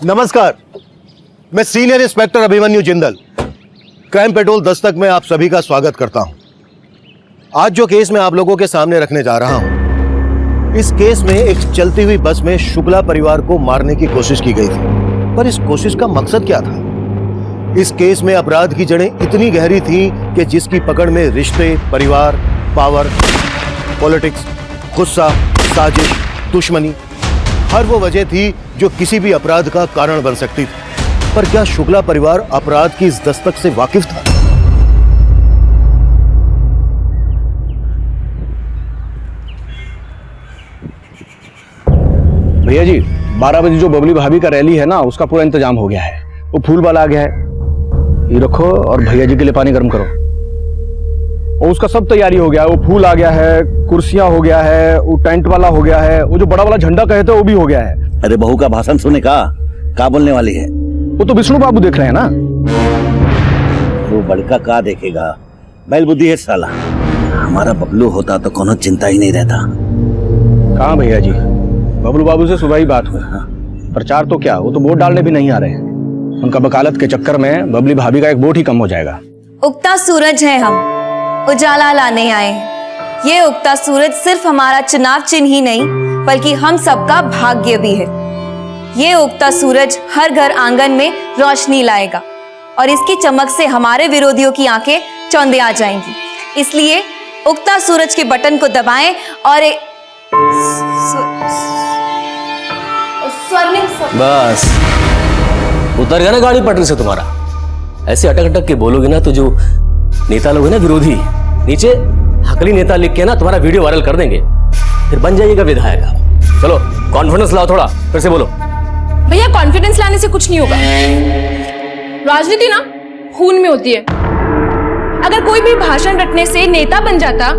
नमस्कार, मैं senior inspector Abhimanyu Jindal, crime petrol Dastak में आप सभी का स्वागत करता हूं। आज जो केस मैं आप लोगों के सामने रखने जा रहा हूं, इस केस में एक चलती हुई बस में शुक्ला परिवार को मारने की कोशिश की गई थी। पर इस कोशिश का मकसद क्या था? इस केस में अपराध की जड़ें इतनी गहरी थी कि जिसकी पकड़ में रिश्ते, परिवार, पावर, पॉलिटिक्स, गुस्सा, साजिश, दुश्मनी, हर वो वजह थी जो किसी भी अपराध का कारण बन सकती थी। पर क्या शुक्ला परिवार अपराध की इस दस्तक से वाकिफ था? भैया जी, 12 बजे जो बबली भाभी का रैली है ना, उसका पूरा इंतजाम हो गया है। वो फूल वाला आ गया है, ये रखो और भैया जी के लिए पानी गर्म करो। और उसका सब तैयारी हो गया है, वो फूल आ गया है, कुर्सियां हो गया है, वो टेंट वाला हो गया है, वो जो बड़ा वाला झंडा कहते हैं वो भी हो गया है। अरे बहू का भाषण सुने का बोलने वाली है? वो तो विष्णु बाबू देख रहे हैं ना। वो बड़का का देखेगा, बैल बुद्धि है साला। हमारा बबलू होता तो कोनो चिंता ही नहीं रहता। कहाँ भैया जी, बबलू बाबू से सुबह ही बात हुई। प्रचार तो क्या, वो तो वोट डालने भी नहीं आ रहे हैं। उनका वकालत के चक्कर में बबली भाभी का एक वोट ही कम हो जाएगा। उगता सूरज है, हम उजाला लाने आए हैं। ये उगता सूरज सिर्फ हमारा चुनाव चिन्ह ही नहीं, बल्कि हम सबका भाग्य भी है। ये उगता सूरज हर घर आंगन में रोशनी लाएगा और इसकी चमक से हमारे विरोधियों की आंखें चौंधे आ जाएंगी। इसलिए उगता सूरज के बटन को दबाएं और बस उतर गया ना गाड़ी पटरी से तुम्हारा। ऐसे अटक अटक के बोलोगे ना तो जो नेता लोग है ना विरोधी, नीचे हकली नेता लिख के ना तुम्हारा वीडियो वायरल कर देंगे, फिर बन जाइएगा विधायक। चलो कॉन्फिडेंस लाओ थोड़ा, फिर से बोलो। भैया कॉन्फिडेंस लाने से कुछ नहीं होगा। राजनीति ना खून में होती है। अगर कोई भी भाषण रटने से नेता बन जाता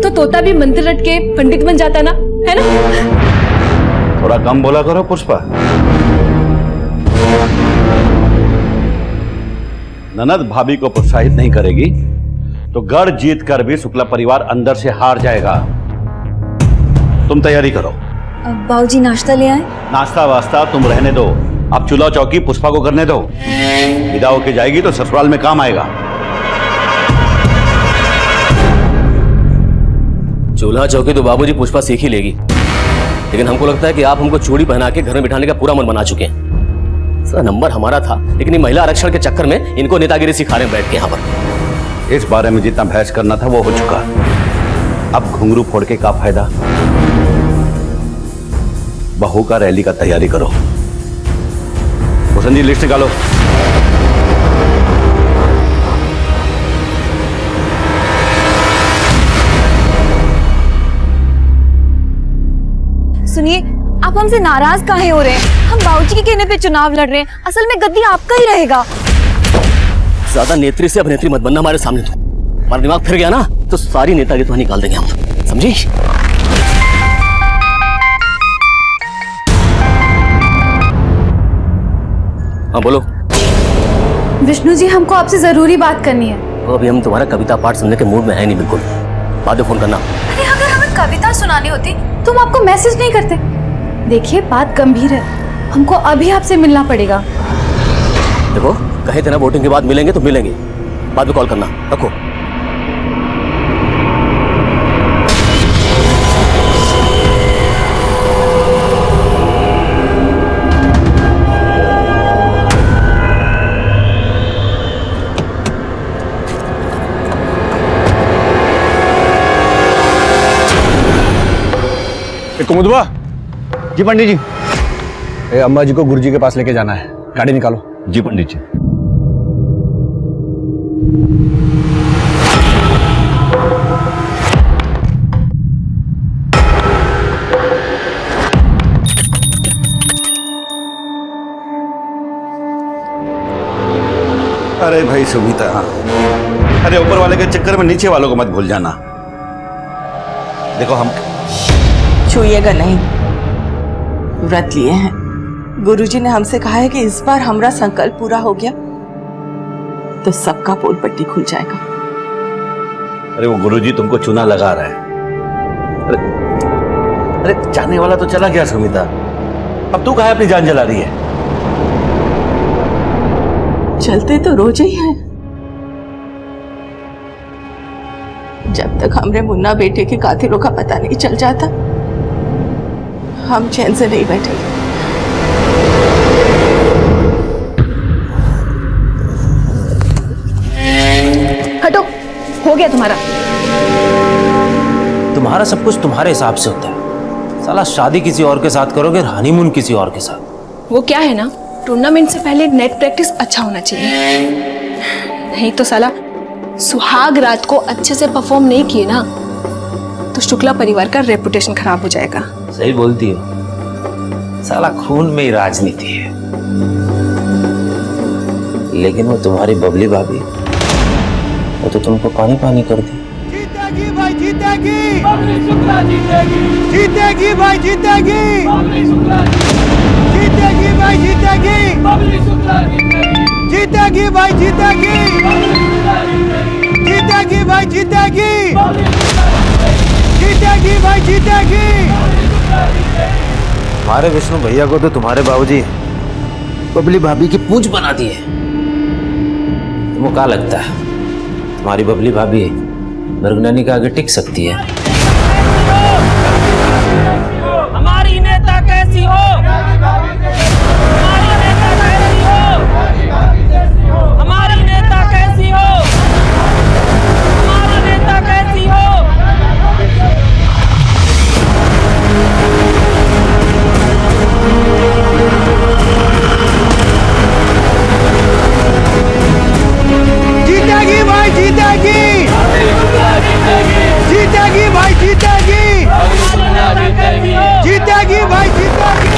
तो तोता भी मंत्र रट के पंडित बन जाता ना, है ना? थोड़ा कम बोला करो पुष्पा। ननद भाभी को प्रोत्साहित नहीं करेगी तो गढ़ जीत कर भी शुक्ला परिवार अंदर से हार जाएगा। तुम तैयारी करो। बाबूजी नाश्ता ले आए? नाश्ता वास्ता तुम रहने दो, अब चूल्हा चौकी पुष्पा को करने दो। विदा होके जाएगी तो ससुराल में काम आएगा। चूल्हा चौकी तो बाबूजी पुष्पा सीख ही लेगी, लेकिन हमको लगता है कि आप हमको चूड़ी पहना के घर में बिठाने का पूरा मन बना चुके हैं। सर नंबर हमारा था, लेकिन ये महिला आरक्षण के चक्कर में इनको नेतागिरी सिखा रहे हैं बैठ के यहाँ पर। इस बारे में जितना बहस करना था वो हो चुका। अब घुंघरू फोड़ के क्या फायदा? बहू का रैली का तैयारी करो। भूषण जी लिस्ट निकालो। सुनिए, आप हमसे नाराज काहे हो रहे हैं? हम बाबूजी के कहने पे चुनाव लड़ रहे हैं। असल में गद्दी आपका ही रहेगा। ज्यादा नेत्री से अभिनेत्री मत बनना हमारे सामने। तो हमारा दिमाग फिर गया ना तो सारी नेतागिरी तो निकाल देंगे हम, समझी? हाँ बोलो। विष्णु जी, हमको आपसे जरूरी बात करनी है। तो अभी हम तुम्हारा कविता पाठ सुनने के मूड में है नहीं बिल्कुल। बाद में फोन करना। अरे अगर हमें कविता सुनानी होती तो हम आपको मैसेज नहीं करते। देखिए बात गंभीर है, हमको अभी आपसे मिलना पड़ेगा। देखो कहे थे ना वोटिंग के बाद मिलेंगे तो मिलेंगे, बाद में कॉल करना। रखो। कुमुदवा जी। पंडित जी, अम्मा जी को गुरुजी के पास लेके जाना है, गाड़ी निकालो। जी पंडित जी। अरे भाई सुमिता, अरे ऊपर वाले के चक्कर में नीचे वालों को मत भूल जाना। देखो हम छूइएगा नहीं, व्रत लिए हैं। गुरुजी ने हमसे कहा है कि इस बार हमारा संकल्प पूरा हो गया तो सबका पोल पट्टी खुल जाएगा। अरे वो गुरुजी तुमको चूना लगा रहा है। अरे जाने वाला तो चला गया सुमिता, अब तू काहे अपनी जान जला रही है? चलते तो रोज ही हैं। जब तक हमरे मुन्ना बेटे के कातिलों का पता नहीं चल जाता, हम चैन से नहीं बैठेंगे। हटो, हो गया तुम्हारा। तुम्हारा सब कुछ तुम्हारे हिसाब से होता है। साला शादी किसी और के साथ करोगे और हनीमून किसी और के साथ। वो क्या है ना, टूर्नामेंट से पहले नेट प्रैक्टिस अच्छा होना चाहिए, नहीं तो साला सुहाग रात को अच्छे से परफॉर्म नहीं किए ना तो शुक्ला परिवार का रेपुटेशन खराब हो जाएगा। सही बोलती हो, साला खून में ही राजनीति है। लेकिन वो तुम्हारी बबली भाभी, वो तो तुमको पानी पानी कर दी। जीतेगी भाई जीतेगी, बबली शुक्ला जीतेगी, जीतेगी भाई जीतेगी, बबली शुक्ला जीतेगी भाई जीतेगी, बबली शुक्ला जीतेगी भाई जीतेगी, जीतेगी भाई जीतेगी, जीतेगी भाई जीतेगी। हमारे विष्णु भैया को तो तुम्हारे बाबूजी बबली भाभी की पूंछ बना दी है। तुमको क्या लगता है तुम्हारी बबली भाभी मृगननी के आगे टिक सकती है? हमारी नेता कैसी हो, हमारी नेता कैसी हो, हमारी नेता कैसी हो, हमारी नेता कैसी हो। जीतेगी भाई जीतेगी, जीतेगी भाई जीतेगी, जीतेगी भाई जीतेगी।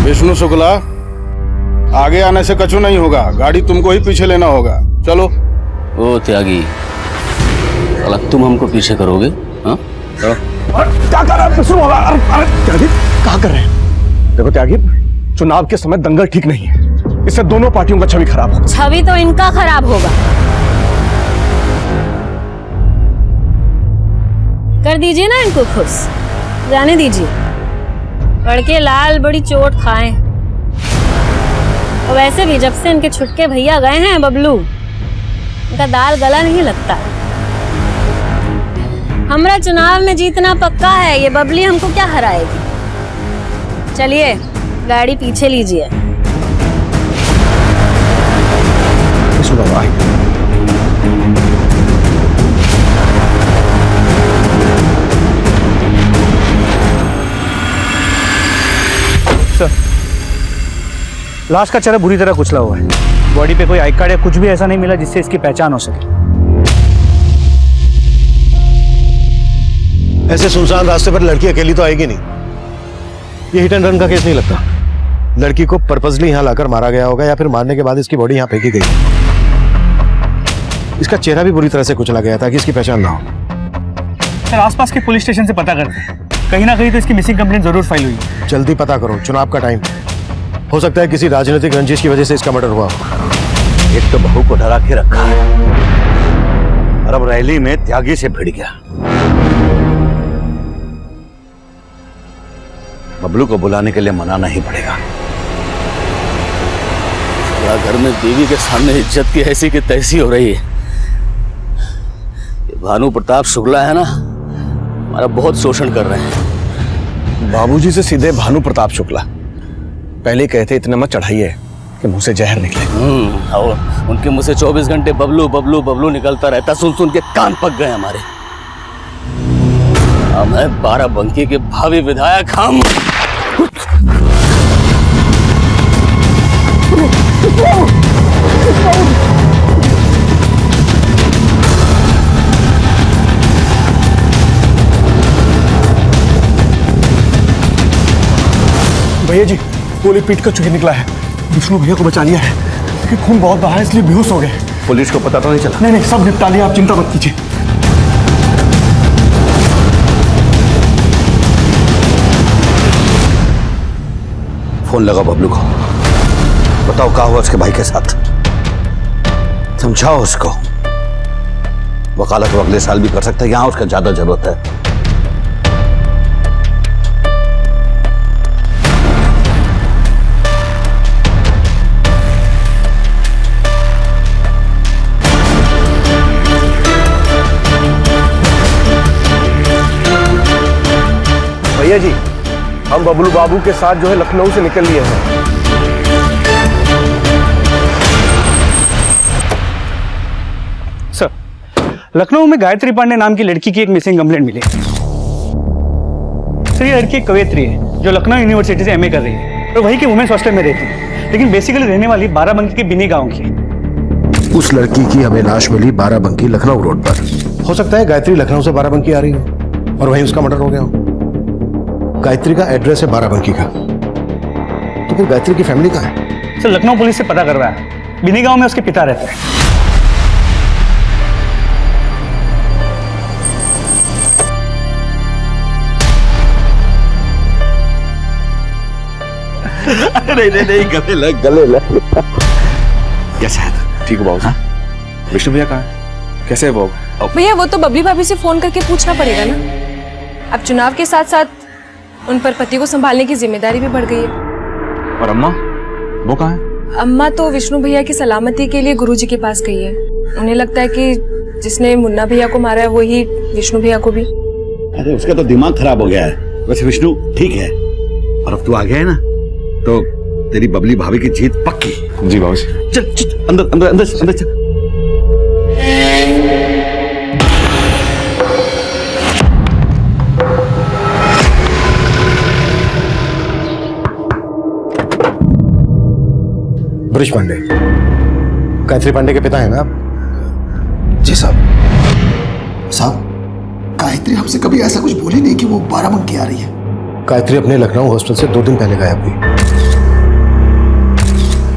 विष्णु शुक्ला, आगे आने से कछु नहीं होगा, गाड़ी तुमको ही पीछे लेना होगा। चलो। ओ त्यागी, साला तुम हमको पीछे करोगे? हाँ चलो। क्या कर रहे हैं विष्णु? अरे त्यागी क्या कर रहे हैं? देखो त्यागी, चुनाव के समय दंगल ठीक नहीं है, इससे दोनों पार्टियों का छवि खराब होगा। छवि तो इनका खराब होगा। कर दीजिए ना इनको खुश, जाने दीजिए। लड़के लाल बड़ी चोट खाएं। और वैसे भी जब से इनके छुटके भैया गए हैं बबलू, इनका दाल गला नहीं लगता। हमरा चुनाव में जीतना पक्का है, ये बबली हमको क्या हराएगी। चलिए गाड़ी पीछे लीजिए। लाश का चेहरा बुरी तरह कुचला हुआ है, बॉडी पे कोई आई कार्ड या कुछ भी ऐसा नहीं मिला जिससे इसकी पहचान हो सके। ऐसे सुनसान रास्ते पर लड़की अकेली तो आएगी नहीं। ये हिट एंड रन का केस नहीं लगता। लड़की को पर्पसली यहाँ लाकर मारा गया होगा या फिर मारने के बाद इसकी बॉडी यहाँ फेंकी गई। इसका चेहरा भी बुरी तरह से कुचला गया ताकि इसकी पहचान ना हो। सर आसपास के पुलिस स्टेशन से पता करते हैं, कहीं ना कहीं तो इसकी मिसिंग कंप्लेंट जरूर फाइल हुई है। जल्दी पता करो, चुनाव का टाइम हो सकता है किसी राजनीतिक रंजिश की वजह से इसका मर्डर हुआ हो। एक तो बहू को डरा के रखा है और अब रैली में त्यागी से भिड़ गया। बबलू को बुलाने के लिए मनाना ही पड़ेगा। घर में बीवी के सामने इज्जत की ऐसी की तैसी हो रही है। ये भानु प्रताप शुक्ला है ना, हमारा बहुत शोषण कर रहे हैं। बाबूजी से सीधे भानु प्रताप शुक्ला, पहले कहते इतना मत चढ़ाइए कि मुंह से जहर निकले। और उनके मुंह से 24 घंटे बबलू बबलू बबलू निकलता रहता, सुन सुन के कान पक गए हमारे। अब मैं 12 बंकी के भावी विधायक हम। भैया जी, गोली पीट कर चुके निकला है। विष्णु भैया को बचा लिया है, लेकिन खून बहुत बहा है इसलिए बेहोश हो गए। पुलिस को पता तो नहीं चला? नहीं, सब निपटा लिया, आप चिंता मत कीजिए। फोन लगा बबलू को। बताओ क्या हुआ उसके भाई के साथ, समझाओ उसको। वकालत वो अगले साल भी कर सकता है, यहां उसका ज्यादा जरूरत है। भैया जी, हम बबलू बाबू के साथ जो है लखनऊ से निकल लिए हैं। सर, लखनऊ में गायत्री पांडे नाम की लड़की की एक मिसिंग कंप्लेंट मिली। सर, ये लड़की एक कवयित्री है जो लखनऊ यूनिवर्सिटी से एमए कर रही है और वही के वुमेन्स हॉस्टल में रहती है, लेकिन बेसिकली रहने वाली बाराबंकी के बिनी गांव की। उस लड़की की हमें लाश मिली बाराबंकी लखनऊ रोड पर। हो सकता है गायत्री लखनऊ से बाराबंकी आ रही हो और वहीं उसका मर्डर हो गया हो। गायत्री का एड्रेस है बाराबंकी का, तो फिर गायत्री की फैमिली कहाँ है? सर, लखनऊ पुलिस से पता करवाया है, बिनी गांव में उसके पिता रहते हैं। नहीं, गले लग। कैसा है? ठीक हो बाबू? विष्णु भैया कहाँ है? कैसे है बाबू? भैया वो तो बबली भाभी से फोन करके पूछना पड़ेगा ना। अब चुनाव के साथ साथ उन पर पति को संभालने की जिम्मेदारी भी बढ़ गई है। और अम्मा, वो कहाँ है? अम्मा तो विष्णु भैया की सलामती के लिए गुरुजी के पास गई है। उन्हें लगता है कि जिसने मुन्ना भैया को मारा है वही विष्णु भैया को भी। अरे उसका तो दिमाग खराब हो गया है। वैसे विष्णु ठीक है, और अब तू आ गया है ना, तो तेरी बबली भाभी की जीत पक्की। जी बाबूजी। चल चल अंदर अंदर अंदर अंदर चल। ब्रिज पांडे, गायत्री पांडे के पिता है ना आप? जी साहब, गायत्री हमसे कभी ऐसा कुछ बोली नहीं कि वो बाराबंकी आ रही है। गायत्री अपने लखनऊ हॉस्टल से 2 दिन पहले गायब हुई।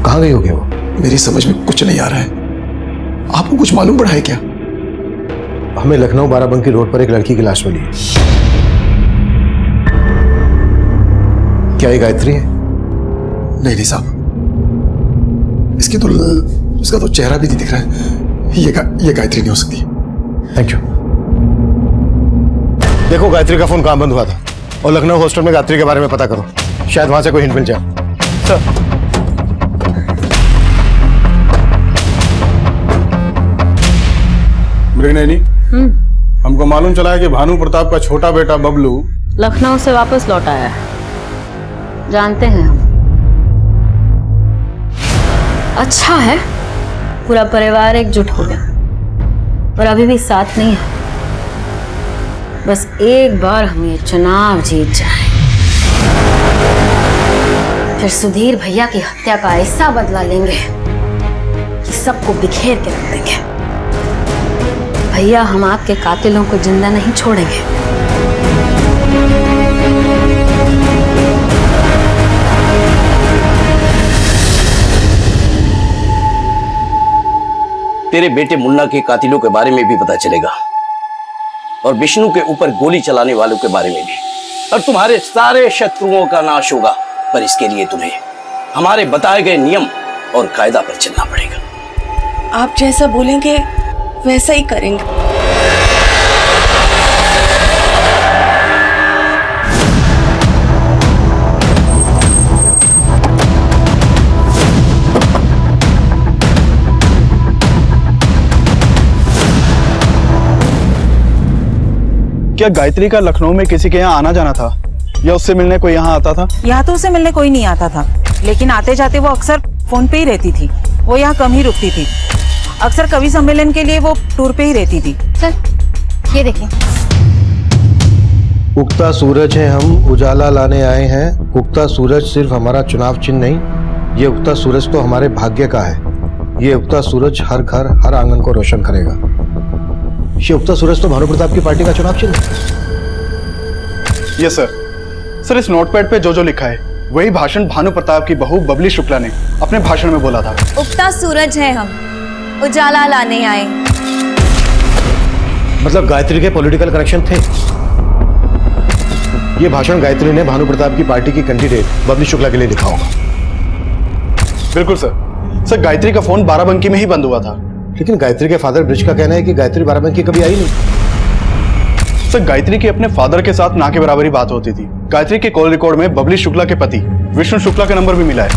कहाँ गई होगी वो? मेरी समझ में कुछ नहीं आ रहा है। आपको कुछ मालूम पड़ा है क्या? हमें लखनऊ बाराबंकी रोड पर एक लड़की की लाश मिली है। क्या ये गायत्री है? नहीं साहब, इसका तो चेहरा भी नहीं दिख रहा है। ये गायत्री नहीं हो सकती। Thank you. देखो गायत्री का फोन कहाँ बंद हुआ था और लखनऊ हॉस्टल में गायत्री के बारे में पता करो, शायद वहां से कोई हिंट मिल जाए। सर, मृगनयनी, हमको मालूम चला है कि भानु प्रताप का छोटा बेटा बबलू लखनऊ से वापस लौट आया है, जानते हैं हम। अच्छा है, पूरा परिवार एकजुट हो गया, पर अभी भी साथ नहीं है। बस एक बार हम ये चुनाव जीत जाए, फिर सुधीर भैया की हत्या का ऐसा बदला लेंगे कि सबको बिखेर के रख देंगे। भैया, हम आपके कातिलों को जिंदा नहीं छोड़ेंगे। तेरे बेटे मुन्ना के कातिलों के बारे में भी पता चलेगा और विष्णु के ऊपर गोली चलाने वालों के बारे में भी, और तुम्हारे सारे शत्रुओं का नाश होगा। पर इसके लिए तुम्हें हमारे बताए गए नियम और कायदा पर चलना पड़ेगा। आप जैसा बोलेंगे वैसा ही करेंगे। क्या गायत्री का लखनऊ में किसी के यहाँ आना जाना था या उससे मिलने कोई यहाँ आता था? यहाँ तो उसे मिलने कोई नहीं आता था, लेकिन आते जाते वो अक्सर फोन पे ही रहती थी। वो यहाँ कम ही रुकती थी। अक्सर कवि सम्मेलन के लिए वो टूर पे ही रहती थी। सर, ये देखिए। उगता सूरज है, हम उजाला लाने आए हैं। उगता सूरज सिर्फ हमारा चुनाव चिन्ह नहीं, ये उगता सूरज तो हमारे भाग्य का है। ये उगता सूरज हर घर हर आंगन को रोशन करेगा। ये उगता सूरज तो भानु प्रताप की पार्टी का चुनाव चिन्ह है। Yes sir. सर, इस नोटपैड पे जो लिखा है वही भाषण भानु प्रताप की बहू बबली शुक्ला ने अपने भाषण में बोला था। उगता सूरज है, हम उजाला लाने आए। मतलब गायत्री के पॉलिटिकल कनेक्शन थे। ये भाषण गायत्री ने भानु प्रताप की पार्टी की कैंडिडेट बबली शुक्ला के लिए लिखा होगा। बिल्कुल सर। सर गायत्री का फोन बाराबंकी में ही बंद हुआ था। लेकिन गायत्री के फादर ब्रिज का कहना है कि गायत्री बाराबंकी कभी आई नहीं। सर गायत्री की अपने फादर के साथ ना के बराबर ही बात होती थी। गायत्री के कॉल रिकॉर्ड में बबली शुक्ला के पति विष्णु शुक्ला का नंबर भी मिला है।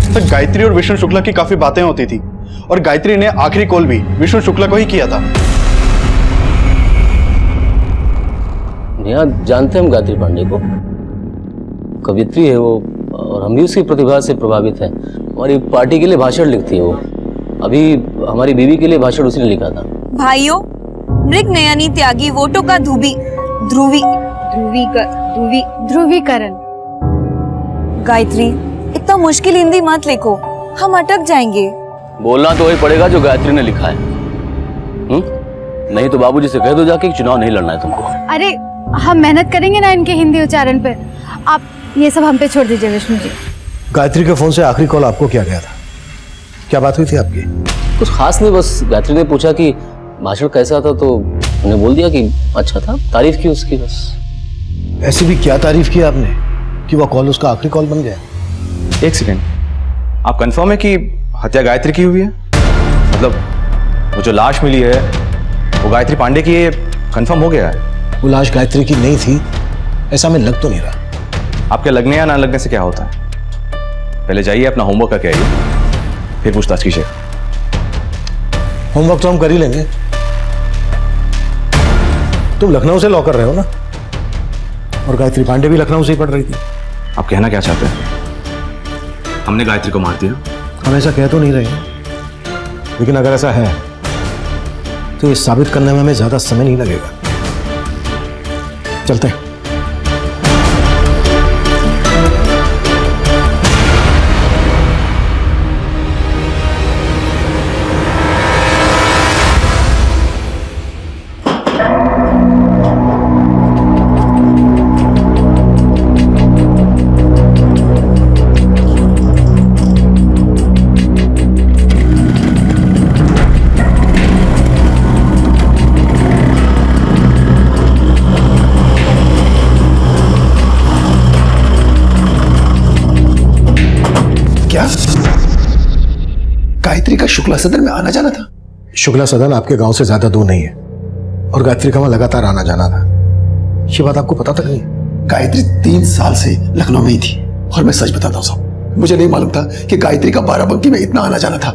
सर गायत्री और विष्णु शुक्ला की काफी बातें होती थी और गायत्री ने आखिरी कॉल भी विष्णु शुक्ला को ही किया था। यहाँ जानते हैं हम गायत्री पांडे को, कवियत्री है वो, और हम भी उसकी प्रतिभा से प्रभावित हैं। हमारी पार्टी के लिए भाषण लिखती है वो, अभी हमारी बीवी के लिए भाषण उसी ने लिखा था। भाइयों, मृग नयनी त्यागी वोटों का ध्रुवीकरण। गायत्री, इतना मुश्किल हिंदी मत लिखो, हम अटक जाएंगे। बोलना तो वही पड़ेगा जो गायत्री ने लिखा है। नहीं तो बाबूजी से कह दो जाके कि चुनाव नहीं लड़ना है तुमको। अरे हम मेहनत करेंगे ना इनके हिंदी उच्चारण पे, आप ये सब हम पे छोड़ दीजिए विष्णु जी। गायत्री के फोन से आखिरी कॉल आपको क्या गया था? क्या बात हुई थी आपकी? कुछ खास नहीं, बस गायत्री ने पूछा कि भाषण कैसा था तो हमने बोल दिया कि अच्छा था, तारीफ की उसकी बस। ऐसी भी क्या तारीफ की आपने कि वो कॉल उसका आखिरी कॉल बन गया? एक सेकेंड, आप कंफर्म है कि हत्या गायत्री की हुई है? मतलब वो जो लाश मिली है वो गायत्री पांडे की है, कंफर्म हो गया है? वो लाश गायत्री की नहीं थी ऐसा हमें लग तो नहीं रहा। आपके लगने या ना लगने से क्या होता है? पहले जाइए अपना होमवर्क करके आइए, फिर पूछताछ कीजिए। होमवर्क तो हम कर ही लेंगे। तुम लखनऊ से लॉ कर रहे हो ना, और गायत्री पांडे भी लखनऊ से ही पढ़ रही थी। आप कहना क्या चाहते हैं? हमने गायत्री को मार दिया? हम ऐसा कह तो नहीं रहे हैं, लेकिन अगर ऐसा है तो ये साबित करने में हमें ज्यादा समय नहीं लगेगा। चलते हैं। गायत्री का शुक्ला सदन में आना जाना था? शुक्ला सदन आपके गांव से ज्यादा दूर नहीं है, और गायत्री का वहां लगातार आना जाना था। ये बात आपको पता तक नहीं? गायत्री 3 साल से लखनऊ में ही थी, और मैं सच बताता हूँ साहब, मुझे नहीं मालूम था कि गायत्री का बाराबंकी में इतना आना जाना था।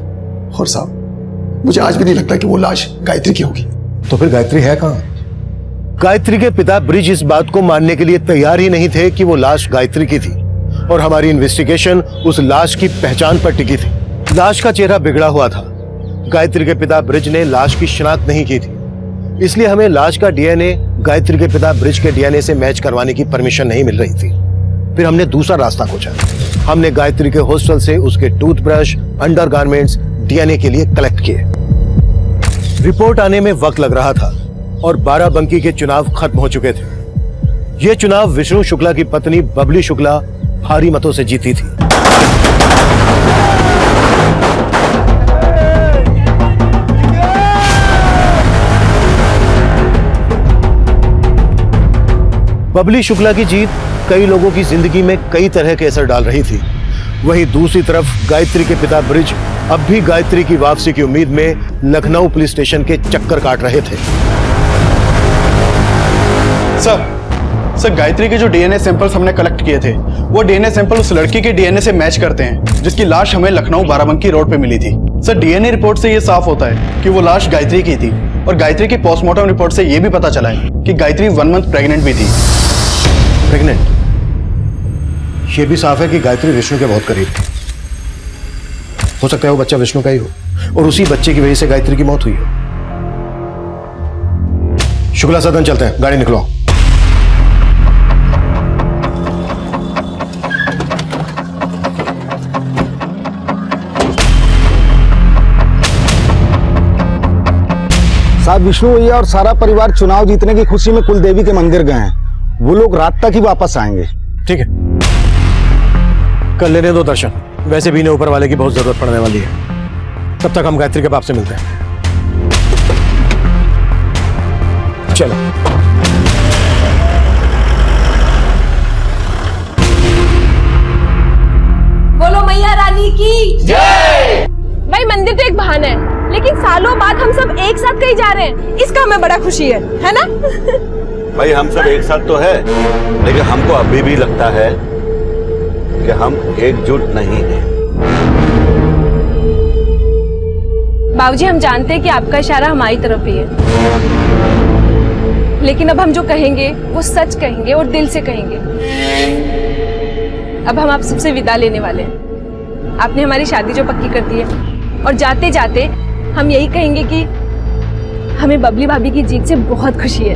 और साहब मुझे आज भी नहीं लगता कि वो लाश गायत्री की होगी। तो फिर गायत्री है कहाँ? गायत्री के पिता ब्रिज इस बात को मानने के लिए तैयार ही नहीं थे कि वो लाश गायत्री की थी, और हमारी इन्वेस्टिगेशन उस लाश की पहचान पर टिकी थी। लाश का चेहरा बिगड़ा हुआ था। गायत्री के पिता ब्रिज ने लाश की शिनाख्त नहीं की थी, इसलिए हमें लाश का डीएनए गायत्री के पिता ब्रिज के डीएनए से मैच करवाने की परमिशन नहीं मिल रही थी। फिर हमने दूसरा रास्ता खोजा। हमने गायत्री के हॉस्टल से उसके टूथब्रश, अंडरगारमेंट्स डीएनए के लिए कलेक्ट किए। रिपोर्ट आने में वक्त लग रहा था और बाराबंकी के चुनाव खत्म हो चुके थे। ये चुनाव विष्णु शुक्ला की पत्नी बबली शुक्ला भारी मतों से जीती थी। बबली शुक्ला की जीत कई लोगों की जिंदगी में कई तरह के असर डाल रही थी। वहीं दूसरी तरफ गायत्री के पिता ब्रिज अब भी गायत्री की वापसी की उम्मीद में लखनऊ पुलिस स्टेशन के चक्कर काट रहे थे। सर गायत्री के जो डीएनए सैंपल्स हमने कलेक्ट किए थे, वो डीएनए सैंपल उस लड़की के डीएनए से मैच करते हैं जिसकी लाश हमें लखनऊ बाराबंकी रोड पे मिली थी। सर डीएनए रिपोर्ट से ये साफ होता है कि वो लाश गायत्री की थी, और गायत्री की पोस्टमार्टम रिपोर्ट से ये भी पता चला है कि गायत्री 1 मंथ प्रेग्नेंट भी थी। प्रेग्नेंट? ये भी साफ है कि गायत्री विष्णु के बहुत करीब थी। हो सकता है वो बच्चा विष्णु का ही हो, और उसी बच्चे की वजह से गायत्री की मौत हुई हो। शुक्ला सदन चलते हैं, गाड़ी निकलो। साहब विष्णु भैया और सारा परिवार चुनाव जीतने की खुशी में कुलदेवी के मंदिर गए हैं। वो लोग रात तक ही वापस आएंगे। ठीक है, कर लेने दो दर्शन। वैसे भी इन्हें ऊपर वाले की बहुत जरूरत पड़ने वाली है। तब तक हम गायत्री के बाप से मिलते हैं। चलो। बोलो मैया रानी की जय। भाई मंदिर तो एक बहाना है, लेकिन सालों बाद हम सब एक साथ कहीं जा रहे हैं, इसका हमें बड़ा खुशी है ना? भाई हम सब एक साथ तो है, लेकिन हमको अभी भी लगता है कि हम एकजुट नहीं हैं। बाबूजी हम जानते हैं कि आपका इशारा हमारी तरफ ही है, लेकिन अब हम जो कहेंगे वो सच कहेंगे और दिल से कहेंगे। अब हम आप सबसे विदा लेने वाले हैं। आपने हमारी शादी जो पक्की कर दी है, और जाते जाते हम यही कहेंगे कि हमें बबली भाभी की जीत से बहुत खुशी है।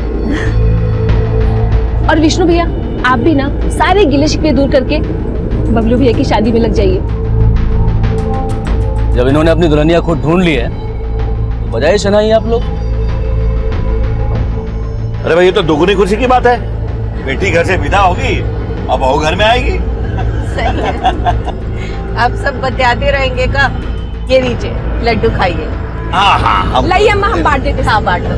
और विष्णु भैया आप भी ना सारे गिले शिकवे दूर करके बबलू भैया की शादी में लग जाइए। जब इन्होंने अपनी दुल्हनिया खुद ढूंढ ली है तो बजाय शनाई आप लोग। अरे भाई ये तो दुगनी खुशी की बात है। बेटी घर से विदा होगी अब बहू घर में आएगी। सही है। अब सब बतियाते रहेंगे का? ये लीजिए लड्डू खाइए। हाँ हाँ लाइए अम्मा हम बांट देते। हाँ बांट दो।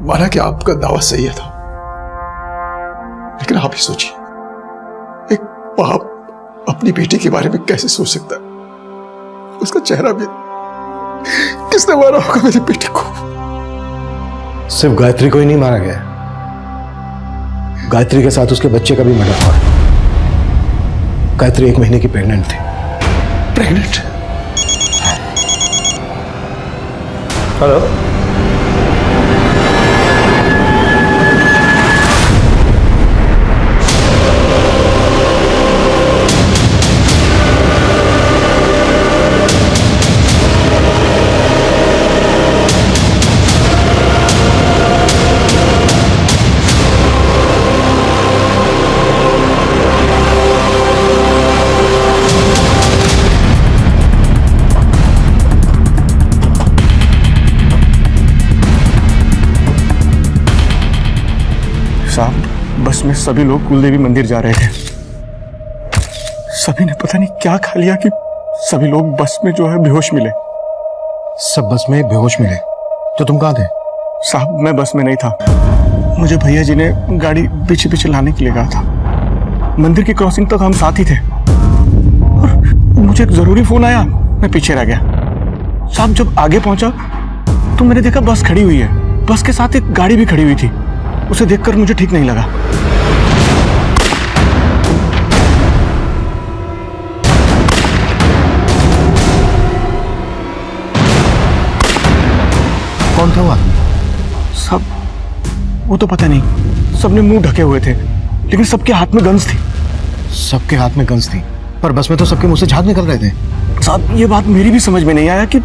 माना कि आपका दावा सही था, लेकिन आप ही सोचिए, एक बाप अपनी बेटी के बारे में कैसे सोच सकता है? उसका चेहरा भी किसने मारा होगा मेरी बेटी को? सिर्फ गायत्री को ही नहीं मारा गया, गायत्री के साथ उसके बच्चे का भी मर्डर हुआ। गायत्री 1 महीने की प्रेग्नेंट थी। प्रेग्नेंट? हेलो, बस में सभी लोग कुलदेवी मंदिर जा रहे थे। सभी ने पता नहीं क्या खा लिया कि सभी लोग बस में जो है बेहोश मिले। सब बस में बेहोश मिले? तो तुम कहाँ थे? साहब मैं बस में नहीं था, मुझे भैया जी ने गाड़ी पीछे पीछे लाने के लिए कहा था। मंदिर की क्रॉसिंग तक हम साथ ही थे और मुझे एक जरूरी फोन आया, मैं पीछे रह गया। साहब जब आगे पहुंचा तो मैंने देखा बस खड़ी हुई है, बस के साथ एक गाड़ी भी खड़ी हुई थी। उसे देखकर मुझे ठीक नहीं लगा। कौन था वो आदमी? सब वो तो पता नहीं, सबने मुंह ढके हुए थे, लेकिन सबके हाथ में गन्स थी। सबके हाथ में गन्स थी, पर बस में तो सबके मुंह से झाग निकल रहे थे। साहब ये बात मेरी भी समझ में नहीं आया कि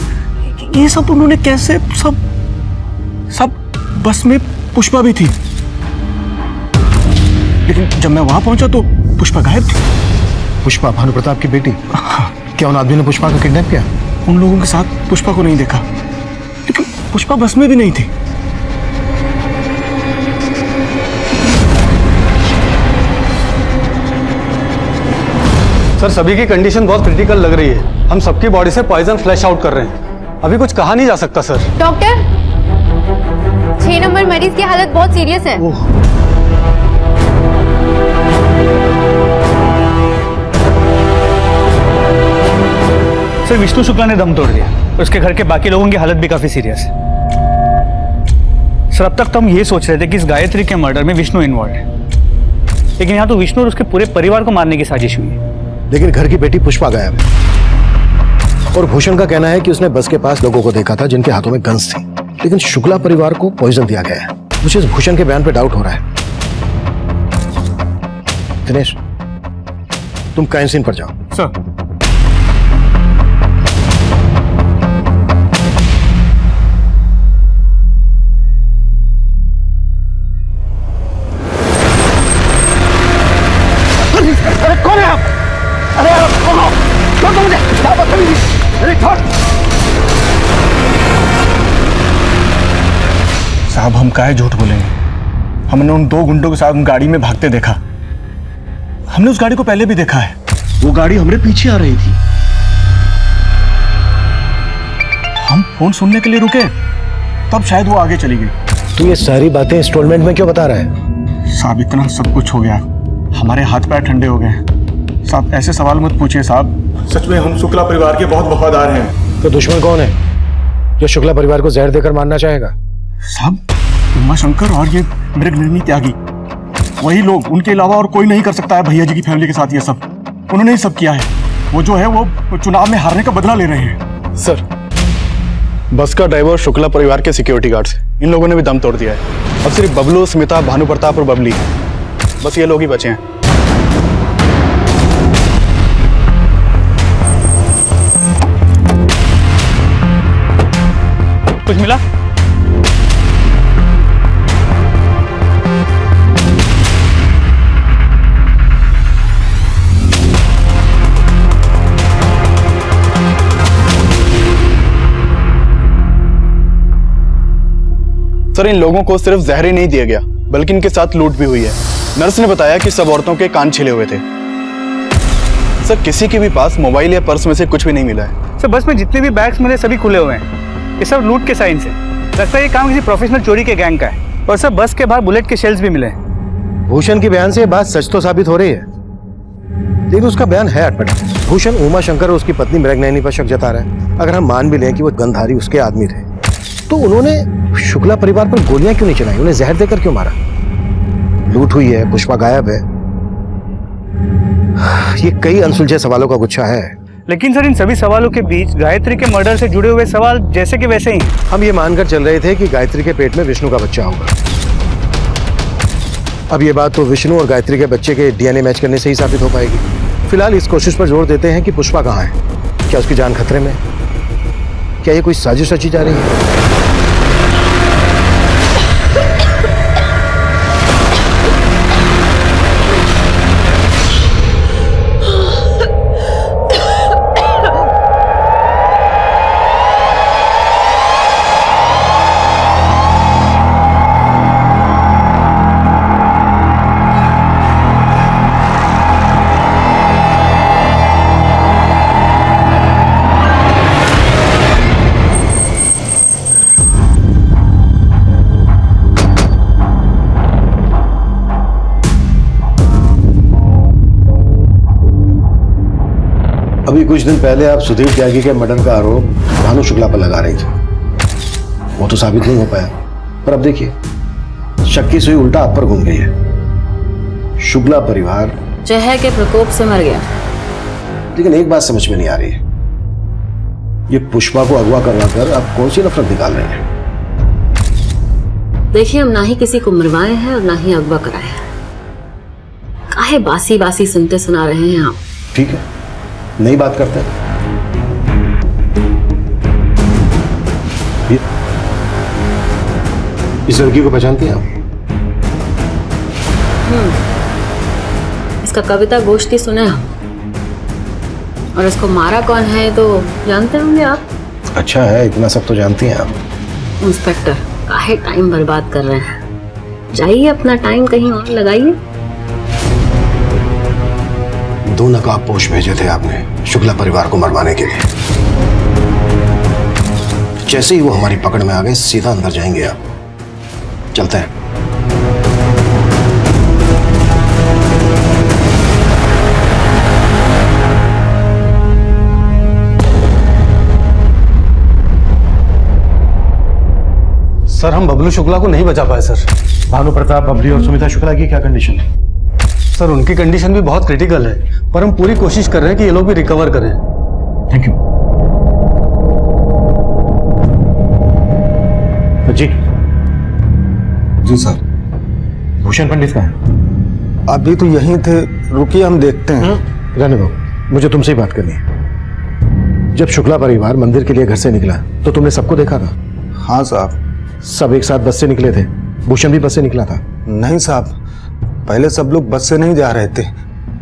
ये सब उन्होंने कैसे सब बस में पुष्पा भी थी, लेकिन जब मैं वहां पहुंचा तो पुष्पा गायब थी। पुष्पा भानु प्रताप की बेटी? क्या उन आदमी ने पुष्पा को किडनैप किया? उन लोगों के साथ पुष्पा को नहीं देखा, लेकिन पुष्पा बस में भी नहीं थी। सर सभी की कंडीशन बहुत क्रिटिकल लग रही है। हम सबकी बॉडी से पॉइजन फ्लैश आउट कर रहे हैं। अभी कुछ कहा नहीं जा सकता सर। डॉक्टर 6 नंबर मरीज की हालत बहुत सीरियस है। सर विष्णु शुक्ला ने दम तोड़ दिया और उसके घर के बाकी लोगों की हालत भी काफी सीरियस है। सर अब तक तो हम ये सोच रहे थे कि इस गायत्री के मर्डर में विष्णु इन्वॉल्व है, लेकिन यहाँ तो विष्णु और उसके पूरे परिवार को मारने की साजिश हुई है। लेकिन घर की बेटी पुष्पा गायब है और भूषण का कहना है कि उसने बस के पास लोगों को देखा था जिनके हाथों में गन्स थी। लेकिन शुक्ला परिवार को पॉइजन दिया गया है। मुझे इस भूषण के बयान पे डाउट हो रहा है। दिनेश, तुम क्राइम सीन पर जाओ। सर। अरे कौन है आप? अरे कौन हो? छोड़ दो मुझे। क्या बदतमीजी? अरे छोड़। साहब हम काहे झूठ बोलेंगे? हमने उन 2 गुंडों के साथ गाड़ी में भागते देखा। हमने उस गाड़ी को पहले भी देखा है। वो गाड़ी हमारे पीछे आ रही थी। हम फोन सुनने के लिए रुके, तब शायद वो आगे चली गई। तू ये सारी बातें इंस्टॉलमेंट में क्यों बता रहा है? साहब इतना सब कुछ हो गया, हमारे हाथ पैर ठंडे हो गए। साहब ऐसे सवाल मत पूछिए साहब। सच में हम शुक्ला परिवार के बहुत वफादार हैं। तो दुश्मन कौन है जो शुक्ला परिवार को जहर देकर मारना चाहेगा? साहब उमा शंकर और ये मृगनयनी त्यागी, वही लोग। उनके अलावा और कोई नहीं कर सकता है भैया जी की फैमिली के साथ ये सब। उन्होंने ही सब किया है। वो जो है वो चुनाव में हारने का बदला ले रहे हैं। सर, बस का ड्राइवर शुक्ला परिवार के सिक्योरिटी गार्ड्स, इन लोगों ने भी दम तोड़ दिया है। अब सिर्फ बबलू, स्मिता, भानु प्रताप और बबली, बस ये लोग ही बचे हैं। कुछ मिला? सर इन लोगों को सिर्फ जहर ही नहीं दिया गया, बल्कि इनके साथ लूट भी हुई है। नर्स ने बताया कि सब औरतों के कान छिले हुए थे। सर किसी के भी पास मोबाइल या पर्स में से कुछ भी नहीं मिला है। सर बस में जितने भी बैग्स मिले सभी खुले हुए हैं। ये सब लूट के साइन से लगता है ये काम किसी प्रोफेशनल चोरी के गैंग का है। और सर बस के बाहर बुलेट के शेल्स भी मिले हैं। भूषण के बयान से ये बात सच तो साबित हो रही है, लेकिन उसका बयान है अटपटा। भूषण उमा शंकर और उसकी पत्नी मृगनयनी पर शक जता रहा है। अगर हम मान भी लें कि वो गंधारी उसके आदमी थे, तो उन्होंने शुक्ला परिवार पर गोलियां क्यों नहीं चलाई? उन्हें जहर देकर क्यों मारा? लूट हुई है, पुष्पा गायब है। ये कई अनसुलझे सवालों का गुच्छा है। लेकिन सर इन सभी सवालों के बीच गायत्री के मर्डर से जुड़े हुए सवाल जैसे के वैसे ही। हम ये मानकर चल रहे थे कि गायत्री के पेट में विष्णु का बच्चा होगा। अब ये बात तो विष्णु और गायत्री के बच्चे के डीएनए मैच करने से ही साबित हो पाएगी। फिलहाल इस कोशिश पर जोर देते हैं कि पुष्पा कहाँ है। क्या उसकी जान खतरे में? क्या ये कोई साजिश रची जा रही है? अभी कुछ दिन पहले आप सुधीर त्यागी के मर्डर का आरोप भानु शुक्ला पर लगा रही थी। वो तो साबित नहीं हो पाया, पर अब देखिए शक की सुई उल्टा आप पर घूम गई है। शुक्ला परिवार जहर के प्रकोप से मर गया। लेकिन एक बात समझ में नहीं आ रही है, ये पुष्पा को अगवा करवाकर आप कौन सी नफरत निकाल रहे हैं? देखिए हम ना ही किसी को मरवाए हैं और ना ही अगवा कराए हैं। काहे बासी बासी सुनते सुना रहे हैं आप? ठीक है, नई बात करते हैं। इस लड़की को पहचानती हैं आप? इसका कविता गोष्ठी सुने हम, और इसको मारा कौन है तो जानते होंगे आप। अच्छा है, इतना सब तो जानती हैं आप। इंस्पेक्टर काहे टाइम बर्बाद कर रहे हैं? जाइए अपना टाइम कहीं और लगाइए। 2 नकाबपोश भेजे थे आपने शुक्ला परिवार को मरवाने के लिए। जैसे ही वो हमारी पकड़ में आ गए, सीधा अंदर जाएंगे आप। चलते हैं। सर हम बबलू शुक्ला को नहीं बचा पाए सर। भानु प्रताप, बबली और सुमिता शुक्ला की क्या कंडीशन है? सर उनकी कंडीशन भी बहुत क्रिटिकल है, पर हम पूरी कोशिश कर रहे हैं कि ये लोग भी रिकवर करें। Thank you. जी जी सर। भूषण पंडित कहाँ है? अभी तो यहीं थे, रुकिए हम देखते हैं। रहने दो, मुझे तुमसे ही बात करनी है। जब शुक्ला परिवार मंदिर के लिए घर से निकला तो तुमने सबको देखा था? हाँ साहब। सब एक साथ बस से निकले थे? भूषण भी बस से निकला था? नहीं साहब, पहले सब लोग बस से नहीं जा रहे थे,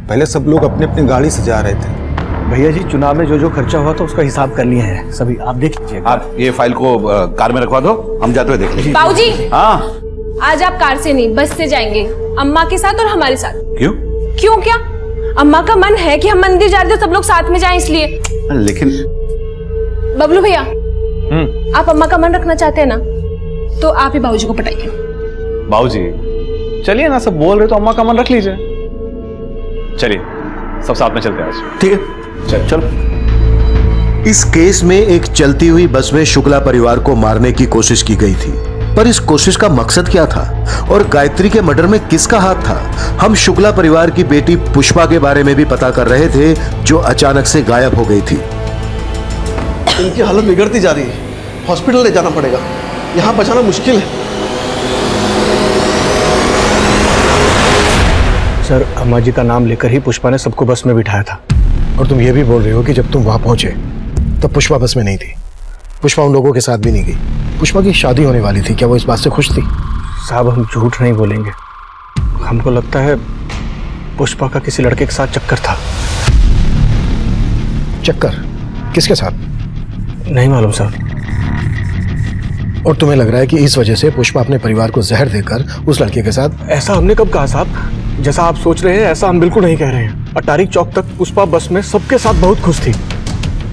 पहले सब लोग अपनी अपनी गाड़ी से जा रहे थे। भैया जी, चुनाव में जो जो खर्चा हुआ था उसका हिसाब कर लिए हैं सभी, आप देख लीजिए। आप ये फाइल को कार में रखवा दो, हम जाते हुए देख लेंगे। बाबूजी, हाँ आज आप कार से नहीं बस से जाएंगे, अम्मा के साथ और हमारे साथ। क्यों? क्यों क्या? अम्मा का मन है कि हम मंदिर जा रहे थे, सब लोग साथ में जाएं इसलिए। लेकिन बबलू भैया, आप अम्मा का मन रखना चाहते हैं ना, तो आप ही बाबूजी को पटाइए। बाबूजी चलिए ना, सब बोल रहे तो अम्मा का मन रख लीजिए। चलिए सब साथ में चलते हैं आज। ठीक है, चलो। इस केस में एक चलती हुई बस में शुक्ला परिवार को मारने की कोशिश की गई थी, पर इस कोशिश का मकसद क्या था और गायत्री के मर्डर में किसका हाथ था? हम शुक्ला परिवार की बेटी पुष्पा के बारे में भी पता कर रहे थे, जो अचानक से गायब हो गई थी। इनकी हालत बिगड़ती जा रही है, हॉस्पिटल ले जाना पड़ेगा, यहाँ बचाना मुश्किल है। सर, अम्मा जी का नाम लेकर ही पुष्पा ने सबको बस में बिठाया था। और तुम ये भी बोल रहे हो कि जब तुम वहां पहुंचे तब पुष्पा बस में नहीं थी? पुष्पा उन लोगों के साथ भी नहीं गई। पुष्पा की शादी होने वाली थी, क्या वो इस बात से खुश थी? साहब, हम झूठ नहीं बोलेंगे, हमको लगता है पुष्पा का किसी लड़के के साथ चक्कर था। चक्कर? किसके साथ? नहीं मालूम सर। और तुम्हें लग रहा है कि इस वजह से पुष्पा अपने परिवार को जहर देकर उस लड़के के साथ? ऐसा हमने कब कहा साहब? जैसा आप सोच रहे हैं ऐसा हम बिल्कुल नहीं कह रहे हैं। अटारी चौक तक पुष्पा बस में सबके साथ बहुत खुश थी।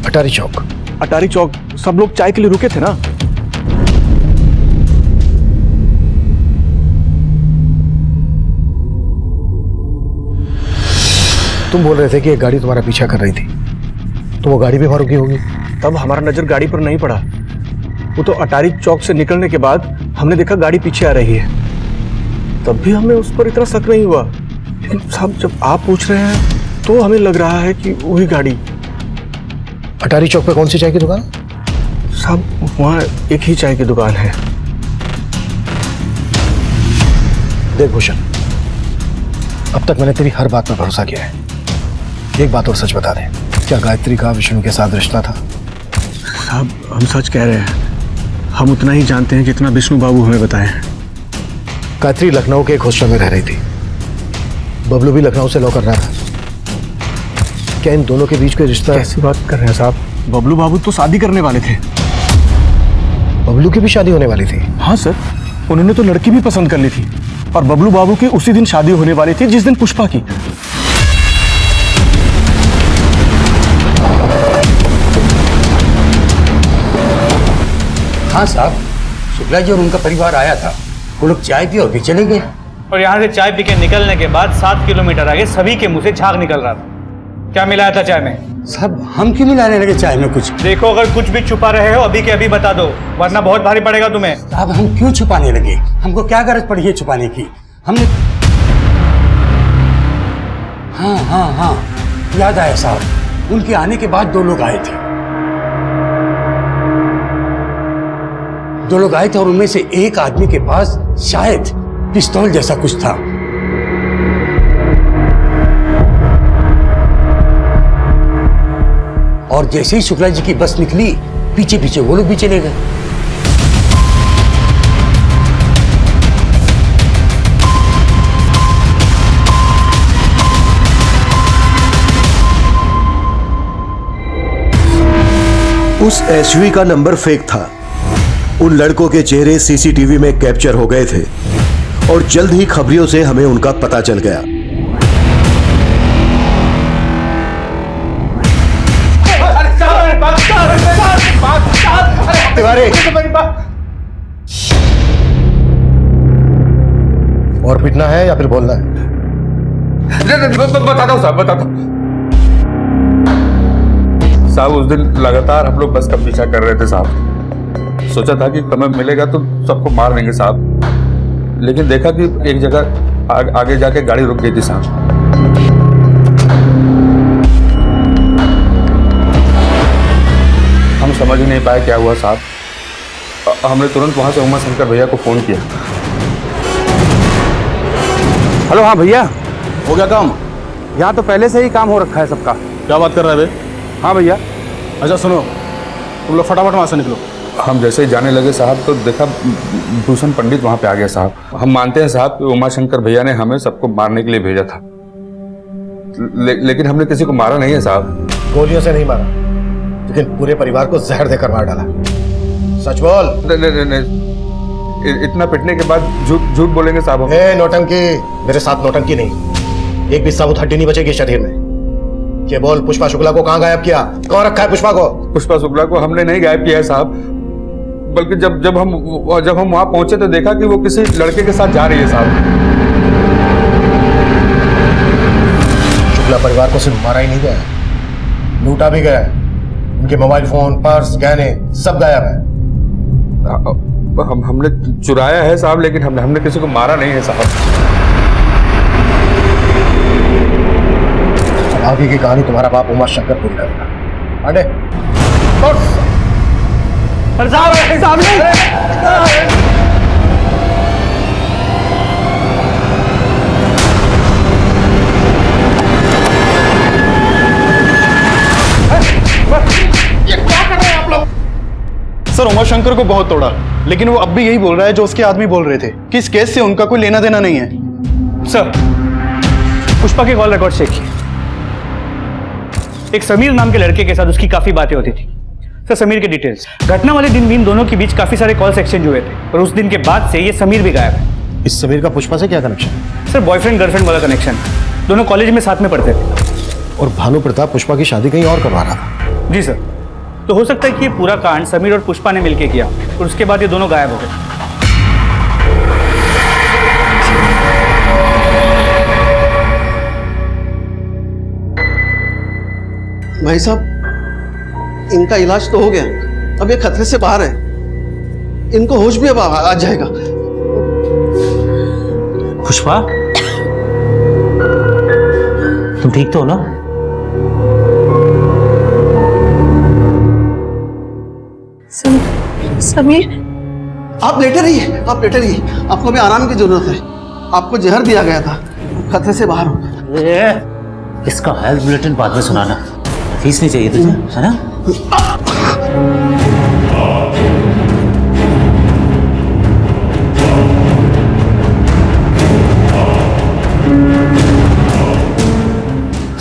अटारी चौक? अटारी चौक, सब लोग चाय के लिए रुके थे ना। तुम बोल रहे थे कि एक गाड़ी तुम्हारा पीछा कर रही थी, तो वो गाड़ी भी वहां रुकी होगी। तब हमारा नजर गाड़ी पर नहीं पड़ा, वो तो अटारी चौक से निकलने के बाद हमने देखा गाड़ी पीछे आ रही है, तब भी हमें उस पर इतना शक नहीं हुआ। लेकिन साहब, जब आप पूछ रहे हैं तो हमें लग रहा है कि वही गाड़ी। अटारी चौक पे कौन सी चाय की दुकान? साहब, वहाँ एक ही चाय की दुकान है। देख भूषण, अब तक मैंने तेरी हर बात पर भरोसा किया है। एक बात और सच बता दे, क्या गायत्री का विष्णु के साथ रिश्ता था? साहब, हम सच कह रहे हैं, हम उतना ही जानते हैं जितना विष्णु बाबू हमें बताए हैं। गायत्री लखनऊ के एक हॉस्टल में रह रही थी, बबलू भी लखनऊ से लॉ कर रहा था। क्या इन दोनों के बीच कोई रिश्ता? कैसी बात कर रहे हैं साहब? बबलू बाबू तो शादी करने वाले थे। बबलू की भी शादी होने वाली थी? हाँ सर, उन्होंने तो लड़की भी पसंद कर ली थी, और बबलू बाबू की उसी दिन शादी होने वाली थी जिस दिन पुष्पा की। हाँ साहब, शुक्ला जी और उनका परिवार आया था, वो लोग चाय पी और चले गए। और यहाँ से चाय पी के निकलने के बाद 7 किलोमीटर आगे सभी के मुंह से झाग निकल रहा था। क्या मिलाया था चाय में? साहब, हम क्यों मिलाने लगे चाय में कुछ? देखो, अगर कुछ भी छुपा रहे हो अभी के अभी बता दो, वरना बहुत भारी पड़ेगा तुम्हें। साहब, हम क्यों छुपाने लगे? हमको क्या गरज पड़ी है छुपाने की? हमने हाँ, याद आया साहब, उनके आने के बाद 2 लोग आए थे। 2 लोग आए थे और उनमें से एक आदमी के पास शायद पिस्तौल जैसा कुछ था। और जैसे ही शुक्ला जी की बस निकली, पीछे पीछे वो लोग भी चले गए। उस एसयूवी का नंबर फेक था। उन लड़कों के चेहरे सीसीटीवी में कैप्चर हो गए थे और जल्द ही खबरियों से हमें उनका पता चल गया। और पिटना है या फिर बोलना है? बताता हूँ साहब, बताता हूँ साहब। उस दिन लगातार हम लोग बस का पीछा कर रहे थे साहब। सोचा था कि समय मिलेगा तो सबको मार देंगे साहब, लेकिन देखा कि एक जगह आगे जाके गाड़ी रुक गई थी साहब। हम समझ ही नहीं पाए क्या हुआ साहब। हमने तुरंत वहां से उमा शंकर भैया को फोन किया। हेलो, हाँ भैया, हो गया काम? यहाँ तो पहले से ही काम हो रखा है सबका। क्या बात कर रहा है बे? हाँ भैया। अच्छा सुनो, तुम लोग फटाफट वहां से निकलो। हम जैसे ही जाने लगे साहब तो देखा भूषण पंडित वहां पे आ गया साहब। हम मानते हैं साहब कि उमा शंकर भैया ने हमें सबको मारने के लिए भेजा था, लेकिन हमने किसी को मारा नहीं है साहब। गोलियों से नहीं मारा, लेकिन पूरे परिवार को जहर देकर मार डाला। सच बोल। नहीं, इतना पिटने के बाद झूठ बोलेंगे साहब? नौटंकी, मेरे साथ नौटंकी नहीं। एक भी साबुत हड्डी नहीं बचेगी शरीर में। ये बोल, पुष्पा शुक्ला को कहाँ गायब किया? कौन रखा है पुष्पा को? पुष्पा शुक्ला को हमने नहीं गायब किया है साहब, बल्कि जब हम वहां पहुंचे तो देखा कि वो किसी लड़के के साथ जा रही है साहब। शुक्ला परिवार को सिर्फ मारा ही नहीं गया, लूटा भी गया। उनके मोबाइल फोन, पर्स, गहने सब गायब है। हमने चुराया है साहब, लेकिन हमने किसी को मारा नहीं है साहब। आगे की कहानी तुम्हारा बाप उमा शंकर पूरी करेगा। आगे सर, उमा शंकर को बहुत तोड़ा, लेकिन वो अब भी यही बोल रहा है जो उसके आदमी बोल रहे थे कि इस केस से उनका कोई लेना देना नहीं है। सर, पुष्पा के कॉल रिकॉर्ड चेक किए। एक समीर नाम के लड़के के साथ उसकी काफी बातें होती थी। सर, समीर के डिटेल्स, घटना वाले दिन भी इन दोनों के बीच काफी सारे कॉल्स एक्सचेंज हुए थे और उस दिन के बाद से ये समीर भी गायब है। इस समीर का पुष्पा से क्या कनेक्शन? सर, बॉयफ्रेंड गर्लफ्रेंड वाला कनेक्शन। दोनों कॉलेज में साथ में पढ़ते थे। और भानु प्रताप पुष्पा की शादी कहीं और करवा रहा था। जी सर। तो हो सकता है कि ये पूरा कांड समीर और पुष्पा ने मिलकर किया और उसके बाद ये दोनों गायब हो गए। भाई साहब, इनका इलाज तो हो गया, अब ये खतरे से बाहर है। इनको होश भी अब आ जाएगा। पुष्पा, तुम ठीक तो हो ना? समीर, आप लेटे रहिए, आप लेटे रहिए। आपको अभी आराम की जरूरत है। आपको जहर दिया गया था, खतरे से बाहर हो। इसका हेल्थ बुलेटिन बाद में सुनाना। फीस नहीं चाहिए तुझे, है ना?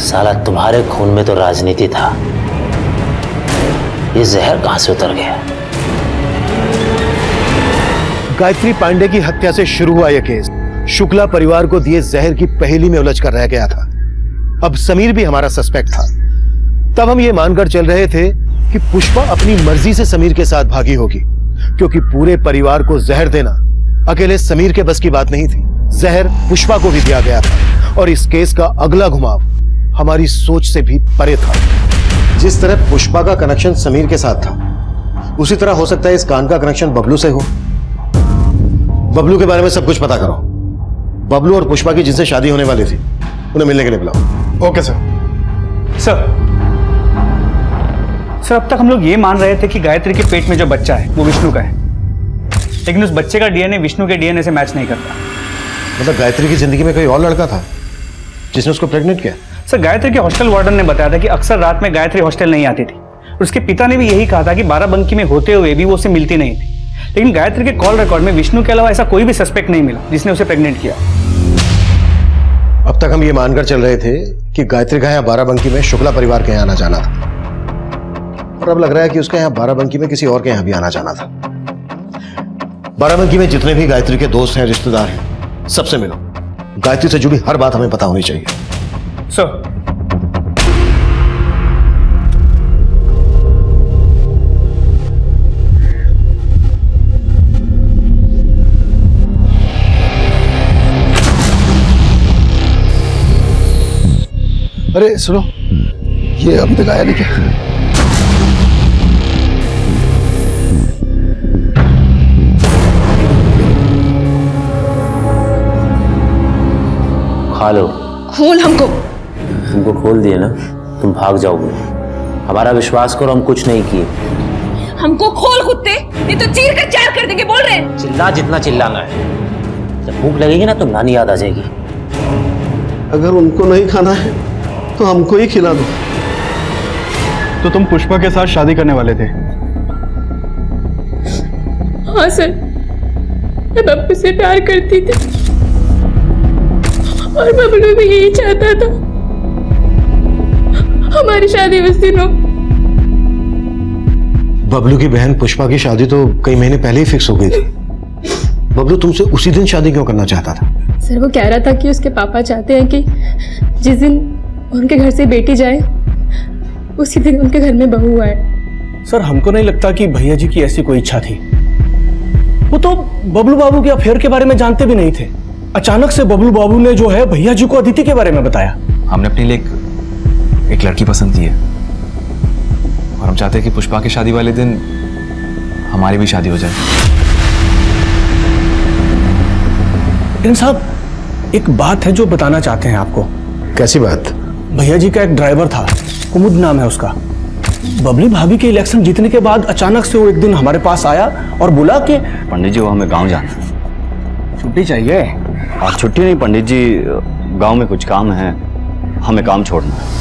साला, तुम्हारे खून में तो राजनीति था, ये जहर कहां से उतर गया? गायत्री पांडे की हत्या से शुरू हुआ यह केस शुक्ला परिवार को दिए जहर की पहेली में उलझ कर रह गया था। अब समीर भी हमारा सस्पेक्ट था। तब हम ये मानकर चल रहे थे कि पुष्पा अपनी मर्जी से समीर के साथ भागी होगी, क्योंकि पूरे परिवार को जहर देना अकेले समीर के बस की बात नहीं थी। जहर पुष्पा को भी दिया गया था और इस केस का अगला घुमाव हमारी सोच से भी परे था। जिस तरह पुष्पा का कनेक्शन समीर के साथ था, उसी तरह हो सकता है इस कांड का कनेक्शन बबलू से हो। बबलू के बारे में सब कुछ पता करो। बबलू और पुष्पा की जिनसे शादी होने वाली थी, उन्हें मिलने के लिए बुलाओ। Okay sir. सर, अब तक हम लोग ये मान रहे थे कि गायत्री के पेट में जो बच्चा है वो विष्णु का है, लेकिन उस बच्चे का डीएनए विष्णु के डीएनए से मैच नहीं करता। मतलब गायत्री की जिंदगी में कोई और लड़का था जिसने उसको प्रेग्नेंट किया? सर, गायत्री के हॉस्टल वार्डन ने बताया था कि अक्सर रात में गायत्री हॉस्टल नहीं आती थी। उसके पिता ने भी यही कहा था कि बाराबंकी में होते हुए भी वो उसे मिलती नहीं थी। लेकिन गायत्री के कॉल रिकॉर्ड में विष्णु के अलावा ऐसा कोई भी सस्पेक्ट नहीं मिला जिसने उसे प्रेग्नेंट किया। अब तक हम ये मानकर चल रहे थे कि गायत्री का यहाँ बाराबंकी में शुक्ला परिवार के यहाँ आना जाना था, और अब लग रहा है कि उसका यहाँ बाराबंकी में किसी और के यहाँ भी आना जाना था। बाराबंकी में जितने भी गायत्री के दोस्त हैं, रिश्तेदार हैं, सबसे मिलो। गायत्री से जुड़ी हर बात हमें पता होनी चाहिए। सर, अरे सुनो, ये अभी तक आया नहीं क्या? खा लो। खोल हमको। तुमको खोल दिए ना, तुम भाग जाओगे। हमारा विश्वास करो, हम कुछ नहीं किए। हमको खोल कुत्ते, नहीं तो चीर कर चार कर देंगे। बोल रहे हैं चिल्ला जितना चिल्लाना है। जब भूख लगेगी ना तो नानी याद आ जाएगी। अगर उनको नहीं खाना है तो हमको ही खिला दो। तो तुम पुष्पा के साथ शादी करने वाले थे? हाँ सर, मैं बब्लू से प्यार करती थी और बबलू भी यही चाहता था। हमारी शादी उस दिन हो। बबलू की बहन पुष्पा की शादी तो कई महीने पहले ही फिक्स हो गई थी। बबलू तुमसे उसी दिन शादी क्यों करना चाहता था? सर वो कह रहा था कि उसके पापा चाहते हैं कि जिस दिन उनके घर से बेटी जाए उसी दिन उनके घर में बहू आए। सर हमको नहीं लगता कि भैया जी की ऐसी कोई इच्छा थी। वो तो बबलू बाबू के अफेयर के बारे में जानते भी नहीं थे। अचानक से बबलू बाबू ने जो है भैया जी को अदिति के बारे में बताया। हमने अपने लिए एक लड़की पसंद की है और हम चाहते हैं कि पुष्पा की शादी वाले दिन हमारी भी शादी हो जाए। इन साहब एक बात है जो बताना चाहते हैं आपको। कैसी बात? भैया जी का एक ड्राइवर था, कुमुद नाम है उसका। बबली भाभी के इलेक्शन जीतने के बाद अचानक से वो एक दिन हमारे पास आया और बोला कि पंडित जी वो हमें गांव जाना है, छुट्टी चाहिए। और छुट्टी नहीं पंडित जी, गांव में कुछ काम है, हमें काम छोड़ना है।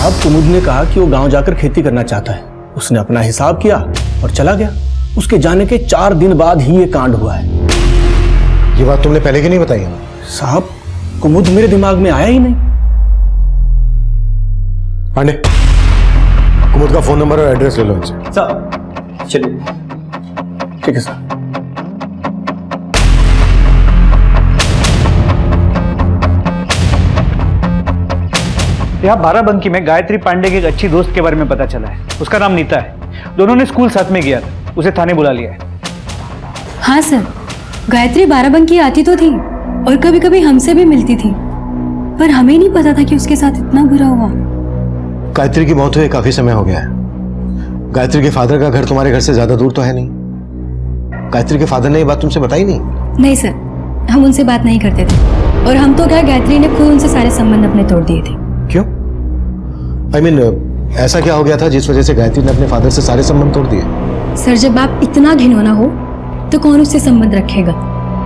अब कुमुद ने कहा कि वो गांव जाकर खेती करना चाहता है। उसने अपना हिसाब किया और चला गया। उसके जाने के 4 दिन बाद ही ये कांड हुआ है। ये बात तुमने पहले क्यों नहीं बताई हमें? साहब कुमुद मेरे दिमाग में आया ही नहीं। पांडे, कुमुद का फोन नंबर और एड्रेस ले लो इनसे। सर चलिए। ठीक है सर। यहाँ बाराबंकी में गायत्री पांडे की एक अच्छी दोस्त के बारे में पता चला है। उसका नाम नीता है। दोनों ने स्कूल साथ में किया था। उसे थाने बुला लिया है। हाँ सर, गायत्री बाराबंकी आती तो थी और कभी कभी हमसे भी मिलती थी, पर हमें नहीं पता था कि उसके साथ इतना बुरा हुआ। गायत्री की मौत हुए काफी समय हो गया है। गायत्री के फादर का घर तुम्हारे घर से ज्यादा दूर तो है नहीं। गायत्री के फादर ने ये बात तुमसे बताई नहीं? नहीं सर, हम उनसे बात नहीं करते थे और हम तो क्या, गायत्री ने खुद उनसे सारे संबंध अपने तोड़ दिए थे। क्यों? I mean, ऐसा क्या हो गया था जिस वजह से गायत्री ने अपने फादर से सारे संबंध तोड़ दिए? सर जब आप इतना घिनौना हो तो कौन उससे संबंध रखेगा?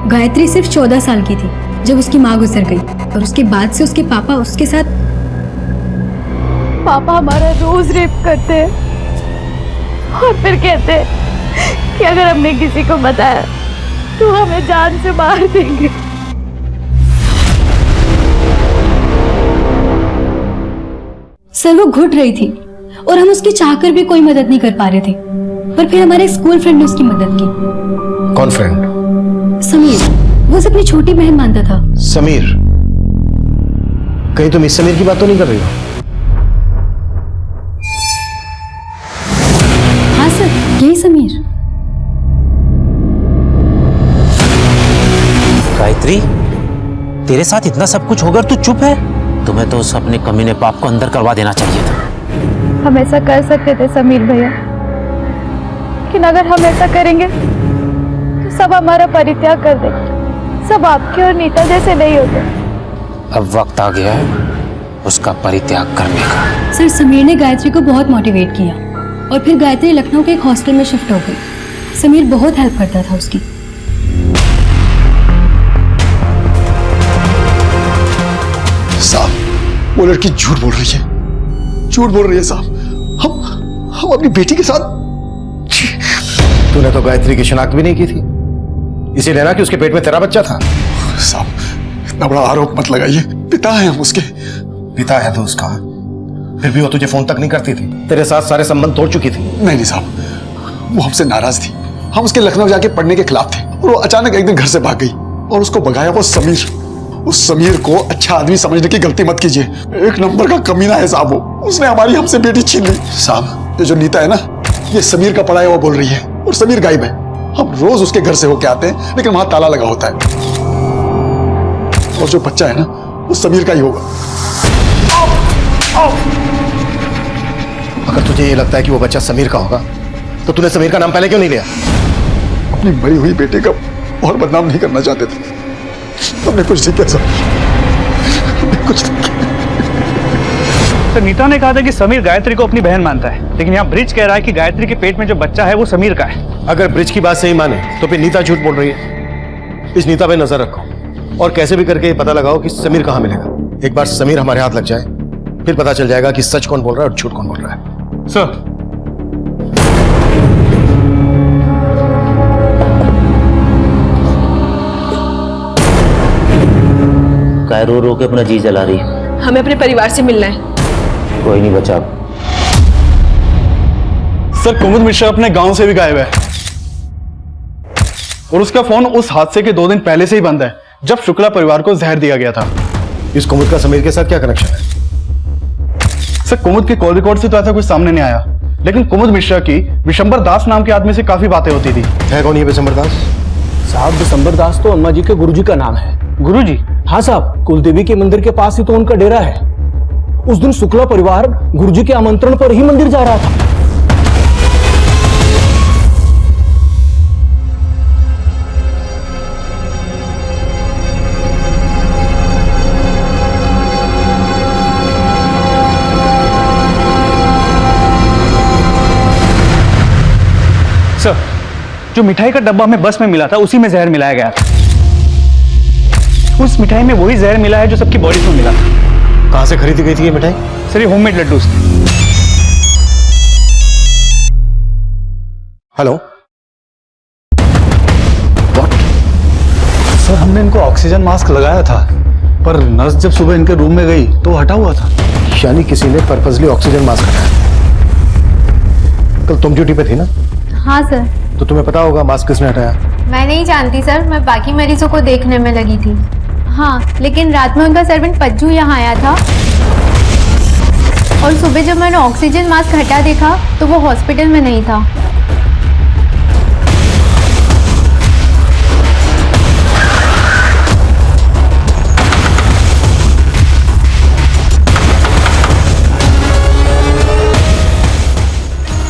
गायत्री सिर्फ 14 साल की थी जब उसकी माँ गुजर गई और उसके बाद से उसके पापा उसके साथ। पापा हमारा रोज रेप करते हैं और फिर कहते हैं कि अगर हमने किसी को बताया तो हमें जान से मार देंगे। सर वो घुट रही थी और हम उसकी चाहकर भी कोई मदद नहीं कर पा रहे थे, पर फिर हमारे स्कूल फ्रेंड ने उसकी मदद की। कौन फ्रेंड? समीर, वो उसे अपनी छोटी बहन मानता था। समीर? कहीं तुम इस समीर की बात तो नहीं कर रही हो? हाँ सर, यही समीर। गायत्री, तेरे साथ इतना सब कुछ होकर तू चुप है? तुम्हें तो उस अपने कमीने बाप को अंदर करवा देना चाहिए था। हम ऐसा कर सकते थे समीर भैया, लेकिन अगर हम ऐसा करेंगे तो सब हमारा परित्याग कर देंगे। सब आपके और नीता जैसे नहीं होते। अब वक्त आ गया है उसका परित्याग करने का। सर समीर ने गायत्री को बहुत मोटिवेट किया और फिर गायत्री लखनऊ के एक हॉस्टल में शिफ्ट हो गई। समीर बहुत हेल्प करता था उसकी। साहब वो लड़की झूठ बोल रही है, झूठ बोल रही है साहब। हम अपनी बेटी के साथ। तूने तो गायत्री की शिनाख्त भी नहीं की थी, इसीलिए ना कि उसके पेट में तेरा बच्चा था। साहब इतना बड़ा आरोप मत लगाइए, पिता है हम उसके। पिता है तो उसका, फिर भी वो तुझे फोन तक नहीं करती थी, तेरे साथ सारे संबंध तोड़ चुकी थी। नहीं साहब, वो हमसे नाराज थी। हम उसके लखनऊ जाके पढ़ने के खिलाफ थे और वो अचानक एक दिन घर से भाग गई और उसको भगाया वो समीर। उस समीर को अच्छा आदमी समझने की गलती मत कीजिए, एक नंबर का कमीना है साहब वो। उसने हमारी हमसे बेटी छीन ली। साहब ये जो नीता है ना, ये समीर का पढ़ाया हुआ बोल रही है और समीर गायब है। हम रोज उसके घर से होके आते हैं लेकिन वहां ताला लगा होता है और जो बच्चा है ना वो समीर का ही होगा। अगर तुझे ये लगता है कि वो बच्चा समीर का होगा तो तूने समीर का नाम पहले क्यों नहीं लिया? अपनी मरी हुई बेटे का और बदनाम नहीं करना चाहते थे। हमने कुछ नहीं किया सर, हमने कुछ नहीं किया। तो नीता ने कहा था कि समीर गायत्री को अपनी बहन मानता है, लेकिन यहाँ ब्रिज कह रहा है कि गायत्री के पेट में जो बच्चा है वो समीर का है। अगर ब्रिज की बात सही माने तो फिर नीता झूठ बोल रही है। इस नीता पे नजर रखो और कैसे भी करके ये पता लगाओ कि समीर कहाँ मिलेगा। एक बार समीर हमारे हाथ लग जाए फिर पता चल जाएगा कि सच कौन बोल रहा है और झूठ कौन बोल रहा है। सर, काय रो रो के अपना जी जला रही है? हमें अपने परिवार से मिलना है। कोई नहीं बचा। सर, कुमुद मिश्रा अपने गांव से भी गायब है और उसका फोन उस हादसे के 2 दिन पहले से ही बंद है, जब शुक्ला परिवार को जहर दिया गया था। इस कुमुद का समीर के साथ क्या कनेक्शन है? सर, कुमुद के कॉल रिकॉर्ड से तो ऐसा कुछ सामने नहीं आया, लेकिन कुमुद मिश्रा की विशंबर दास नाम के आदमी से काफी बातें होती थी। है कौन ये विशंबर दास? साहब, विशंबर दास तो अम्मा जी के गुरुजी का नाम है। गुरुजी? हाँ साहब, कुलदेवी के मंदिर के पास ही तो उनका डेरा है। उस दिन शुक्ला परिवार गुरुजी के आमंत्रण पर ही मंदिर जा रहा था। सर, जो मिठाई का डब्बा हमें बस में मिला था उसी में जहर मिलाया गया था। उस मिठाई में वही जहर मिला है जो सबकी बॉडी में मिला था। कहां से खरीदी गई थी ये मिठाई? सर, ये होममेड लड्डू से। हेलो, सर, हमने इनको ऑक्सीजन मास्क लगाया था, पर नर्स जब सुबह इनके रूम में गई तो हटा हुआ था। यानी किसी ने पर्पसली ऑक्सीजन मास्क हटाया। कल तुम ड्यूटी पे थी ना? हाँ सर। तो तुम्हें पता होगा मास्क किसने हटाया? मैं नहीं जानती सर, मैं बाकी मरीजों को देखने में लगी थी। हाँ, लेकिन रात में उनका सर्वेंट पज्जू यहाँ आया था और सुबह जब मैंने ऑक्सीजन मास्क हटा देखा तो वो हॉस्पिटल में नहीं था।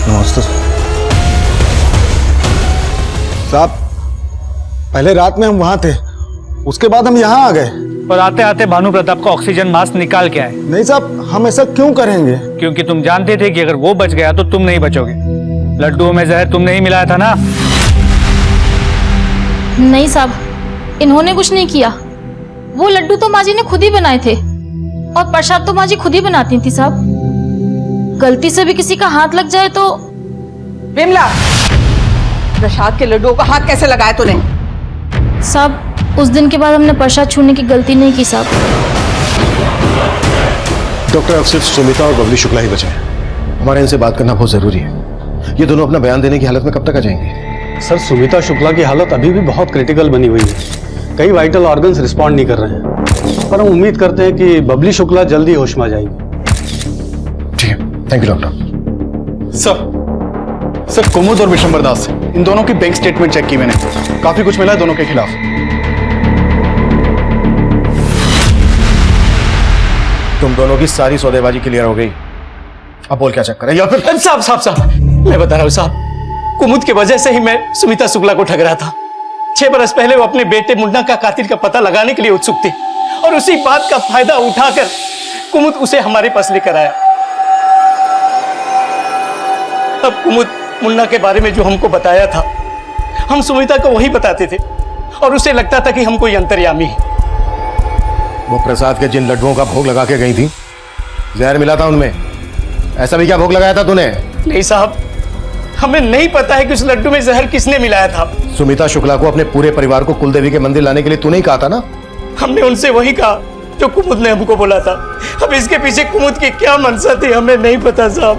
नमस्ते साहब, पहले रात में हम वहां थे, उसके बाद हम यहाँ आ गए। और आते आते भानु प्रताप का ऑक्सीजन मास्क निकाल के आए। नहीं साहब, हम ऐसा क्यों करेंगे? क्योंकि तुम जानते थे कि अगर वो बच गया तो तुम नहीं बचोगे। लड्डुओं में जहर तुमने ही मिलाया था ना? नहीं साहब, इन्होंने कुछ नहीं किया। वो लड्डू तो माँ जी ने खुद ही बनाए थे और प्रसाद तो माँ जी खुद ही बनाती थी साहब। गलती से भी किसी का हाथ लग जाए तो। विमला, प्रसाद के लड्डुओं का हाथ कैसे लगाया तूने? साहब, उस दिन के बाद हमने प्रसाद छूने की गलती नहीं की साहब। डॉक्टर, अब सिर्फ सुमिता और बबली शुक्ला ही बचे हैं। हमारे इनसे बात करना बहुत जरूरी है। ये दोनों अपना बयान देने की हालत में कब तक आ जाएंगे? सर, सुमिता शुक्ला की हालत अभी भी बहुत क्रिटिकल बनी हुई है। कई वाइटल ऑर्गन्स रिस्पॉन्ड नहीं कर रहे हैं, पर हम उम्मीद करते हैं कि बबली शुक्ला जल्दी होश में आ जाएगी। ठीक है, थैंक यू डॉक्टर। सर, कुमुद और विशंबर दास, इन दोनों की बैंक स्टेटमेंट चेक की मैंने, काफी कुछ मिला है दोनों के खिलाफ। तुम दोनों की सारी सौदेबाजी क्लियर हो गई। अब बोल क्या चक्कर है? या फिर साहब, मैं बता रहा हूँ साहब, कुमुद की वजह से ही मैं सुमिता शुक्ला को ठग रहा था। 6 बरस पहले वो अपने बेटे मुन्ना का कातिल का पता लगाने के लिए उत्सुक थी और उसी बात का फायदा उठाकर कुमुद उसे हमारे पास लेकर आया। अब कुमुद मुन्ना के बारे में जो हमको बताया था, हम सुमिता को वही बताते थे और उसे लगता था कि हम कोई अंतर्यामी है। वो प्रसाद के जिन लड्डुओं का भोग लगा के गई थी, जहर मिला था उनमें। ऐसा भी क्या भोग लगाया था तूने? नहीं साहब, हमें नहीं पता है कि उस लड्डू में जहर किसने मिलाया था। सुमिता शुक्ला को अपने पूरे परिवार को कुलदेवी के मंदिर लाने के लिए तूने ही कहा था ना? हमने उनसे वही कहा जो कुमुद ने हमको बोला था। अब इसके पीछे कुमुद की क्या मंशा थी हमें नहीं पता साहब।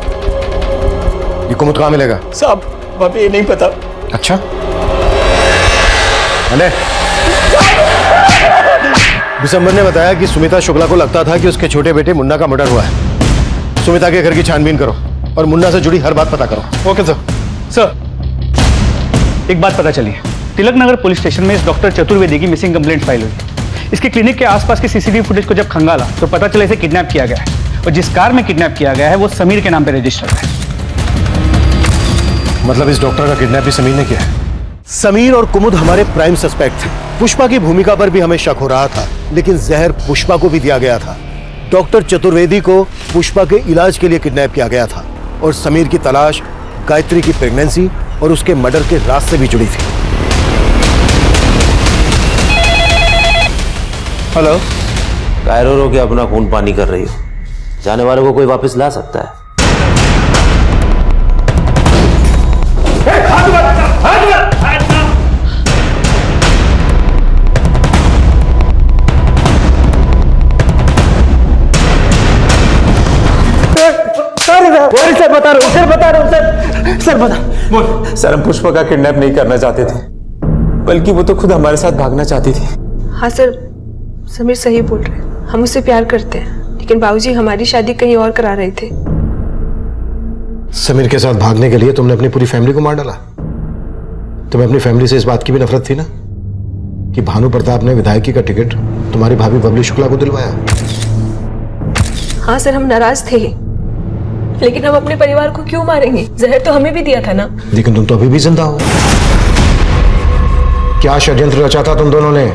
ये कुमुद कहाँ मिलेगा? साहब, हमें ये नहीं पता। अच्छा, अले विशंबर ने बताया कि सुमिता शुक्ला को लगता था कि उसके छोटे बेटे मुन्ना का मर्डर हुआ है। सुमिता के घर की छानबीन करो और मुन्ना से जुड़ी हर बात पता करो। Okay sir. सर, एक बात पता चली है। तिलक नगर पुलिस स्टेशन में इस डॉक्टर चतुर्वेदी की मिसिंग कंप्लेंट फाइल हुई। इसके क्लिनिक के आसपास के सीसीटीवी फुटेज को जब खंगाला तो पता चला इसे किडनैप किया गया है और जिस कार में किडनैप किया गया है वो समीर के नाम पे रजिस्टर्ड है। मतलब इस डॉक्टर का किडनैप भी समीर ने किया है? समीर और कुमुद हमारे प्राइम सस्पेक्ट थे। पुष्पा की भूमिका पर भी हमें शक हो रहा था, लेकिन जहर पुष्पा को भी दिया गया था। डॉक्टर चतुर्वेदी को पुष्पा के इलाज के लिए किडनैप किया गया था और समीर की तलाश गायत्री की प्रेगनेंसी और उसके मर्डर के राज से भी जुड़ी थी। हेलो। कायरो रो के अपना खून पानी कर रही हो, जाने वाले को कोई वापस ला सकता है? सर बता रहा हूँ सर बता। सर हम पुष्पा का किडनैप नहीं करना चाहते थे, बल्कि वो तो खुद हमारे साथ भागना चाहती थी। हाँ सर, समीर सही बोल रहे हैं, हम उससे प्यार करते हैं, लेकिन बाबूजी हमारी शादी कहीं और करा रहे थे। समीर के साथ भागने के लिए तुमने अपनी पूरी फैमिली को मार डाला। तुम्हें अपनी फैमिली से इस बात की भी नफरत थी ना कि भानु प्रताप ने विधायकी का टिकट तुम्हारी भाभी बबली शुक्ला को दिलवाया। हाँ सर, हम नाराज थे, लेकिन हम अपने परिवार को क्यों मारेंगे? जहर तो हमें भी दिया था ना। लेकिन तुम तो अभी भी जिंदा हो। क्या षड्यंत्र रचा था तुम दोनों ने?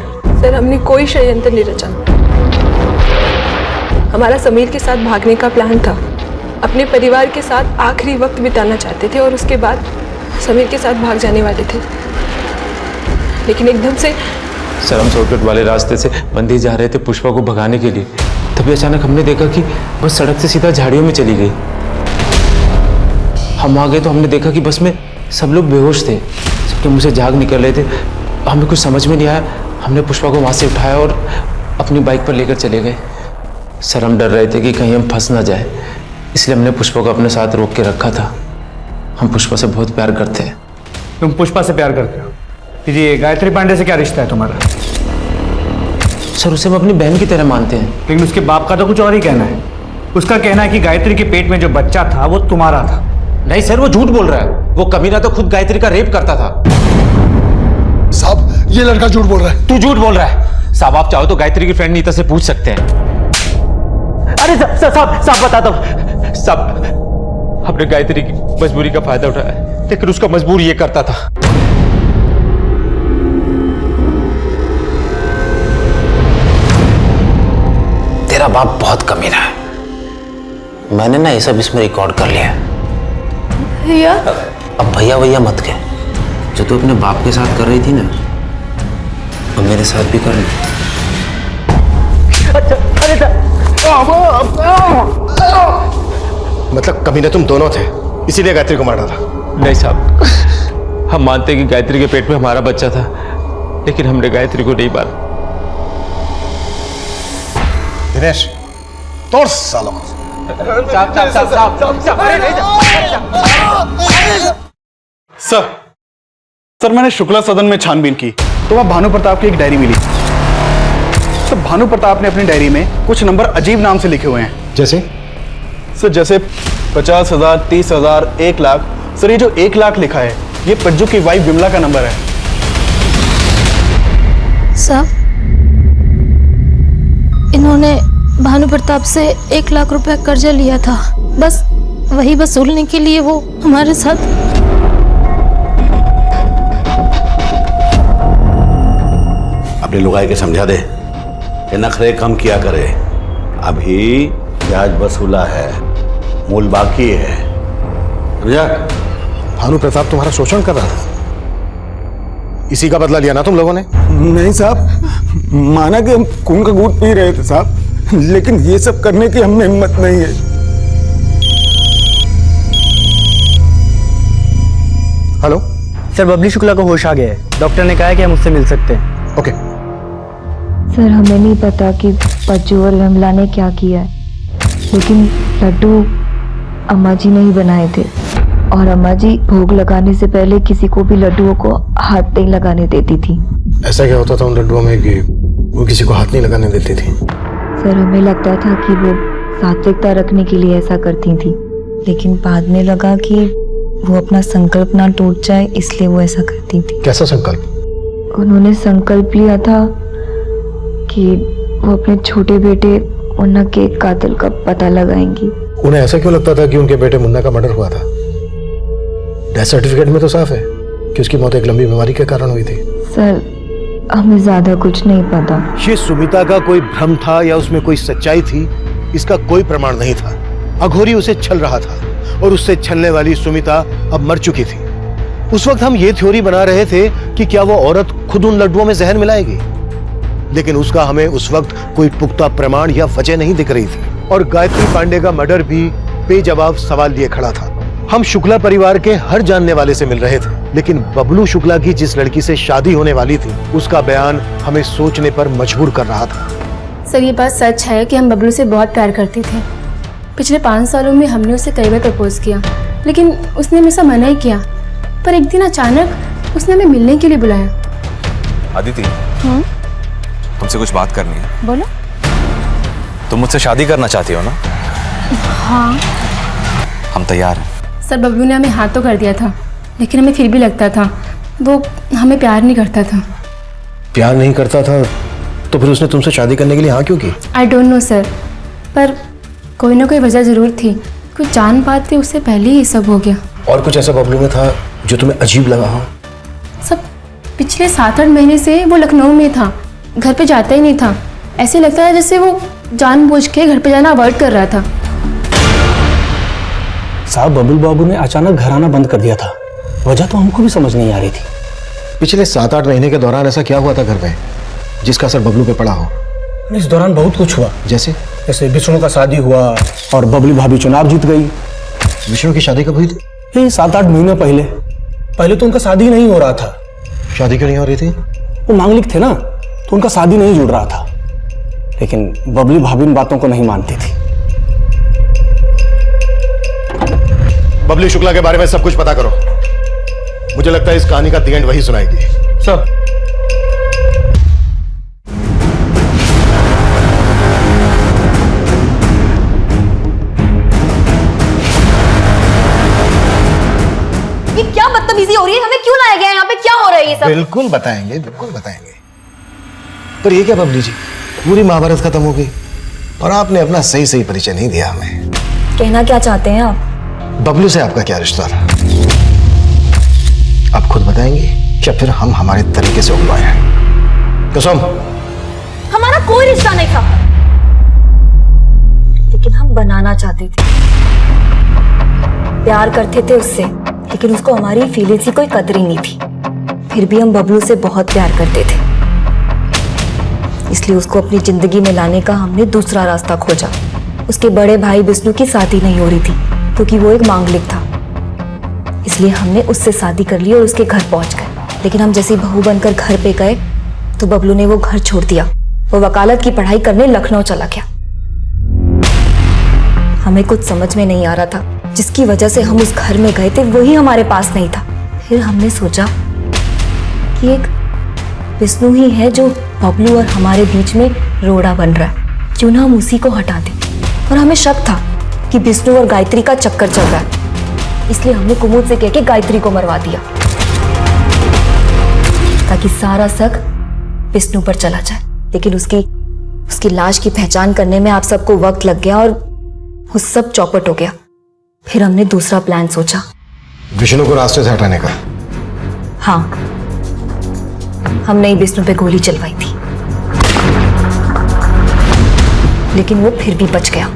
सर, हमने कोई षड्यंत्र नहीं रचा। हमारा समीर के साथ भागने का प्लान था। अपने परिवार के साथ आखिरी वक्त बिताना चाहते थे और उसके बाद समीर के साथ भाग जाने वाले थे, लेकिन एकदम से सर हम शॉर्टकट वाले रास्ते से मंदिर जा रहे थे पुष्पा को भगाने के लिए, तभी अचानक हमने देखा कि बस सड़क से सीधा झाड़ियों में चली गई। हम आ गए तो हमने देखा कि बस में सब लोग बेहोश थे, सबके मुंह से झाग निकल रहे थे। हमें कुछ समझ में नहीं आया, हमने पुष्पा को वहां से उठाया और अपनी बाइक पर लेकर चले गए। सर हम डर रहे थे कि कहीं हम फंस ना जाए, इसलिए हमने पुष्पा को अपने साथ रोक के रखा था। हम पुष्पा से बहुत प्यार करते हैं। तुम पुष्पा से प्यार करते हो? ये गायत्री पांडे से क्या रिश्ता है तुम्हारा? सर उसे हम अपनी बहन की तरह मानते हैं। लेकिन उसके बाप का तो कुछ और ही कहना है। उसका कहना है कि गायत्री के पेट में जो बच्चा था वो तुम्हारा था। नहीं सर, वो झूठ बोल रहा है। वो कमीना तो खुद गायत्री का रेप करता था। साहब ये लड़का झूठ बोल रहा है। तू झूठ बोल रहा है। साहब आप चाहो तो गायत्री की फ्रेंड नीता से पूछ सकते हैं। अरे साहब बता दो। साहब हमने गायत्री की मजबूरी का फायदा उठाया, लेकिन उसका मजबूर ये करता था। तेरा बाप बहुत कमीना है। मैंने ना ये सब इसमें रिकॉर्ड कर लिया है। भैया अब भैया भैया मत कह। जो तू अपने बाप के साथ कर रही थी ना, अब मेरे साथ भी कर ली। मतलब कमीने तुम दोनों थे, इसीलिए गायत्री को मारा था? नहीं साहब, हम मानते हैं कि गायत्री के पेट में हमारा बच्चा था, लेकिन हमने गायत्री को नहीं मारा। दिनेश तोड़ सालों। सर मैंने शुक्ला सदन में छानबीन की तो वहां भानु प्रताप की एक डायरी मिली। तो भानु प्रताप ने अपनी डायरी में कुछ नंबर अजीब नाम से लिखे हुए हैं। जैसे? सर जैसे 50,000, 30,000, 1 लाख। सर ये जो 1 लाख लिखा है ये पज्जू की वाइफ विमला का नंबर है। साहब, इन्होंने भानु प्रताप से 1 लाख रुपए कर्जा लिया था, बस वही वसूलने के लिए वो हमारे साथ। अपने लुगाई के समझा दे, ये नखरे कम किया करे। अभी ब्याज वसूला है, मूल बाकी है, समझा? भानु प्रताप तुम्हारा शोषण कर रहा था, इसी का बदला लिया ना तुम लोगों ने? नहीं साहब, माना कि हम खून का घूंट पी रहे थे साहब, लेकिन ये सब करने की हमें हिम्मत नहीं है। हेलो सर, बबली शुक्ला को होश आ गया है। डॉक्टर ने कहा है कि हम उससे मिल सकते हैं। ओके। सर हमें नहीं पता कि पज्जू और विमला ने क्या किया है, लेकिन लड्डू अम्मा जी ने ही बनाए थे और अम्मा जी भोग लगाने से पहले किसी को भी लड्डुओं को हाथ नहीं लगाने देती थी। ऐसा क्या होता था उन लड्डुओं में कि वो किसी को हाथ नहीं लगाने देती थी? सर हमें लगता था कि वो सात्विकता रखने के लिए ऐसा करती थी, लेकिन बाद में लगा कि वो अपना संकल्प ना टूट जाए इसलिए वो ऐसा करती थी। कैसा संकल्प? उन्होंने संकल्प लिया था कि वो अपने छोटे बेटे मुन्ना के कातिल का पता लगाएंगी। उन्हें ऐसा क्यों लगता था कि उनके बेटे मुन्ना का मर्डर हुआ था? डेथ सर्टिफिकेट में तो साफ है कि उसकी मौत एक लंबी बीमारी के कारण हुई थी। सर हमें ज्यादा कुछ नहीं पता। ये सुमिता का कोई भ्रम था या उसमें कोई सच्चाई थी, इसका कोई प्रमाण नहीं था। अघोरी उसे छल रहा था और उससे छलने वाली सुमिता अब मर चुकी थी। उस वक्त हम ये थ्योरी बना रहे थे कि क्या वो औरत खुद उन लड्डुओं में जहर मिलाएगी, लेकिन उसका हमें उस वक्त कोई पुख्ता प्रमाण या वजह नहीं दिख रही थी। और गायत्री पांडे का मर्डर भी बेजवाब सवाल लिए खड़ा था। हम शुक्ला परिवार के हर जानने वाले से मिल रहे थे, लेकिन बबलू शुक्ला की जिस लड़की से शादी होने वाली थी उसका बयान हमें सोचने पर मजबूर कर रहा था। सर ये बात सच है कि हम बबलू से बहुत प्यार करते थे। पिछले 5 सालों में हमने उसे कई बार प्रपोज किया, लेकिन उसने हमेशा मना ही किया। पर एक दिन अचानक उसने हमें मिलने के लिए बुलाया। अदिति, तुमसे कुछ बात करनी है। बोलो। तुम मुझसे शादी करना चाहती हो ना? हाँ। हम तैयार हैं। सर बबलू ने हमें हाँ तो कर दिया था, लेकिन हमें फिर भी लगता था वो हमें प्यार नहीं करता था। प्यार नहीं करता था तो फिर उसने तुमसे शादी करने के लिए हाँ क्यों की? आई डोंट नो सर, पर कोई ना कोई वजह जरूर थी। कुछ जान पाते उससे पहले ही ये सब हो गया। और कुछ ऐसा बबलू में था जो तुम्हें अजीब लगा हो? सब पिछले 7-8 महीने से वो लखनऊ में था, घर पे जाता ही नहीं था। ऐसे लगता है जैसे वो जानबूझ के घर पे जाना अवॉइड कर रहा था। साहब बबलू बाबू ने अचानक घर आना बंद कर दिया था, वजह तो हमको भी समझ नहीं आ रही थी। पिछले 7-8 महीने के दौरान ऐसा क्या हुआ था घर में जिसका असर बबलू पे पड़ा हो? इस दौरान बहुत कुछ हुआ। जैसे विष्णु का शादी हुआ और बबली भाभी चुनाव जीत गई। विष्णु की शादी कब हुई थी? यही 7-8 महीने पहले तो उनका शादी नहीं हो रहा था। शादी क्यों नहीं हो रही थी? वो मांगलिक थे ना, तो उनका शादी नहीं जुड़ रहा था। लेकिन बबली भाभी इन बातों को नहीं मानती थी। बबली शुक्ला के बारे में सब कुछ पता करो। मुझे लगता है इस कहानी का दी एंड वही सुनाएगी। सर, ये क्या बदतमीजी हो रही है? हमें क्यों लाया गया है यहाँ पे? क्या हो रहा है ये सब? बिल्कुल बताएंगे, बिल्कुल बताएंगे। पर ये क्या बबली जी, पूरी महाभारत खत्म हो गई और आपने अपना सही परिचय नहीं दिया हमें। कहना क्या चाहते हैं आप? बबलू से आपका क्या रिश्ता था? आप खुद बताएंगे क्या फिर हम हमारे तरीके से उगवाए हैं? कसम। हमारा कोई रिश्ता नहीं था, लेकिन हम बनाना चाहते थे। प्यार करते थे उससे, लेकिन उसको हमारी फीलिंग्स की कोई कदर ही नहीं थी। फिर भी हम बबलू से बहुत प्यार करते थे, इसलिए उसको अपनी जिंदगी में लाने का हमने दूसरा रास्ता खोजा। उसके बड़े भाई विष्णु की शादी नहीं हो रही थी क्योंकि वो एक मांगलिक था, इसलिए हमने उससे शादी कर ली और उसके घर पहुंच गए। लेकिन हम जैसे बहू बनकर घर पे गए तो बबलू ने वो घर छोड़ दिया। वो वकालत की पढ़ाई करने लखनऊ चला गया। हमें कुछ समझ में नहीं आ रहा था, जिसकी वजह से हम उस घर में गए थे वही हमारे पास नहीं था। फिर हमने सोचा कि एक विष्णु ही है जो बबलू और हमारे बीच में रोड़ा बन रहा है, क्यों ना हम उसी को हटा दें। और हमें शक था कि विष्णु और गायत्री का चक्कर चल रहा है, इसलिए हमने कुमुद से कह के गायत्री को मरवा दिया ताकि सारा शक विष्णु पर चला जाए। लेकिन उसकी लाश की पहचान करने में आप सबको वक्त लग गया और वो सब चौपट हो गया। फिर हमने दूसरा प्लान सोचा, विष्णु को रास्ते से हटाने का। हाँ, हमने विष्णु पे गोली चलवाई थी, लेकिन वो फिर भी बच गया।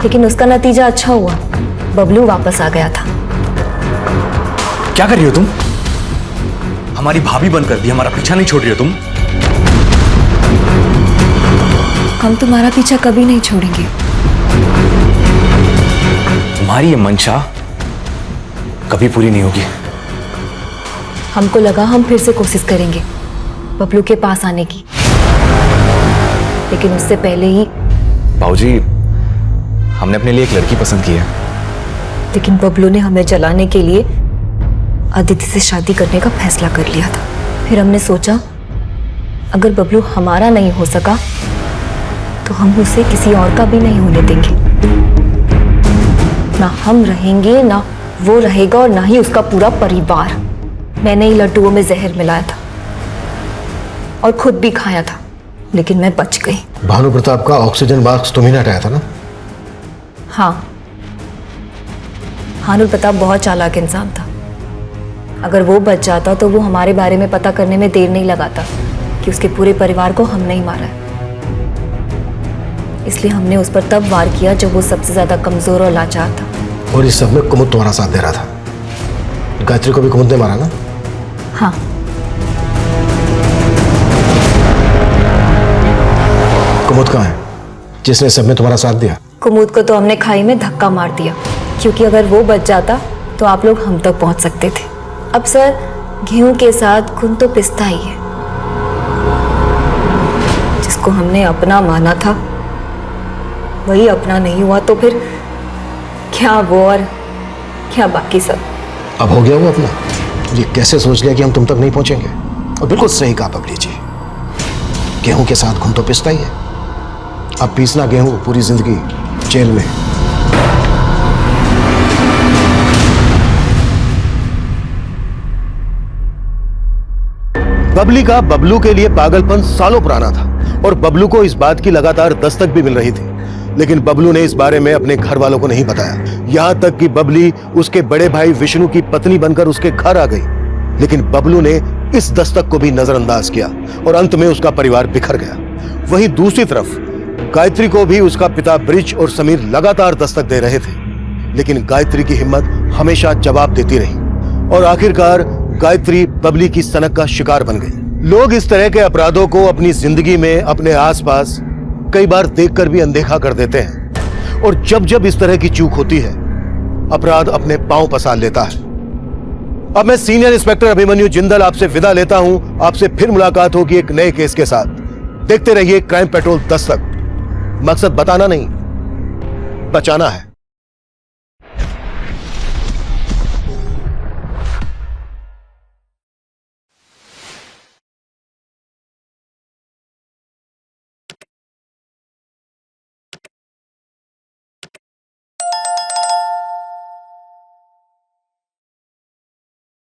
लेकिन उसका नतीजा अच्छा हुआ, बबलू वापस आ गया था। क्या कर रही हो तुम? हमारी भाभी बनकर भी हमारा पीछा नहीं छोड़ रही हो तुम? हम तुम्हारा पीछा कभी नहीं छोड़ेंगे। तुम्हारी ये मंशा कभी पूरी नहीं होगी। हमको लगा हम फिर से कोशिश करेंगे बबलू के पास आने की, लेकिन उससे पहले ही बाबूजी, हमने अपने लिए एक लड़की पसंद की है। लेकिन बबलू ने हमें जलाने के लिए अदिति से शादी करने का फैसला कर लिया था। फिर हमने सोचा अगर बबलू हमारा नहीं हो सका तो हम उसे किसी और का भी नहीं होने देंगे। ना हम रहेंगे, ना वो रहेगा, और ना ही उसका पूरा परिवार। मैंने ही लड्डुओं में जहर मिलाया था और खुद भी खाया था, लेकिन मैं बच गई। भानु प्रताप का ऑक्सीजन बॉक्स तुम ही ने हटाया था ना? हाँ, भानु प्रताप बहुत चालाक इंसान था। अगर वो बच जाता तो वो हमारे बारे में पता करने में देर नहीं लगाता कि उसके पूरे परिवार को हमने ही मारा है। इसलिए हमने उस पर तब वार किया जब वो सबसे ज्यादा कमजोर और लाचार था। और इस सब में कुमुद तुम्हारा साथ दे रहा था। गायत्री को भी कुमुद ने मारा ना? हाँ। कुमुद कहाँ है जिसने सब में तुम्हारा साथ दिया? कुमुद को तो हमने खाई में धक्का मार दिया, क्योंकि अगर वो बच जाता तो आप लोग हम तक पहुंच सकते थे। अब सर, गेहूं के साथ खून तो पिसता ही है। जिसको हमने अपना माना था वही अपना नहीं हुआ तो फिर क्या वो और क्या बाकी सब। अब हो गया वो अपना। ये कैसे सोच लिया कि हम तुम तक नहीं पहुंचेंगे? और बिल्कुल सही कहा बबली जी, गेहूं के साथ खून तो पिसता ही है। अब पीसना गेहूं पूरी जिंदगी जेल में। बबली का बबलू के लिए पागलपन सालों पुराना था और बबलू को इस बात की लगातार दस्तक भी मिल रही थी, लेकिन बबलू ने इस बारे में अपने घर वालों को नहीं बताया। यहां तक कि बबली उसके बड़े भाई विष्णु की पत्नी बनकर उसके घर आ गई, लेकिन बबलू ने इस दस्तक को भी नजरअंदाज किया और अंत में उसका परिवार बिखर गया। वहीं दूसरी तरफ गायत्री को भी उसका पिता ब्रिज और समीर लगातार दस्तक दे रहे थे, लेकिन गायत्री की हिम्मत हमेशा जवाब देती रही और आखिरकार गायत्री बबली की सनक का शिकार बन गई। लोग इस तरह के अपराधों को अपनी जिंदगी में अपने आसपास कई बार देखकर भी अनदेखा कर देते हैं और जब जब इस तरह की चूक होती है अपराध अपने पांव पसार लेता है। अब मैं सीनियर इंस्पेक्टर अभिमन्यु जिंदल आपसे विदा लेता हूं। आपसे फिर मुलाकात होगी एक नए केस के साथ। देखते रहिए क्राइम पेट्रोल दस्तक। मकसद बताना नहीं, बचाना है।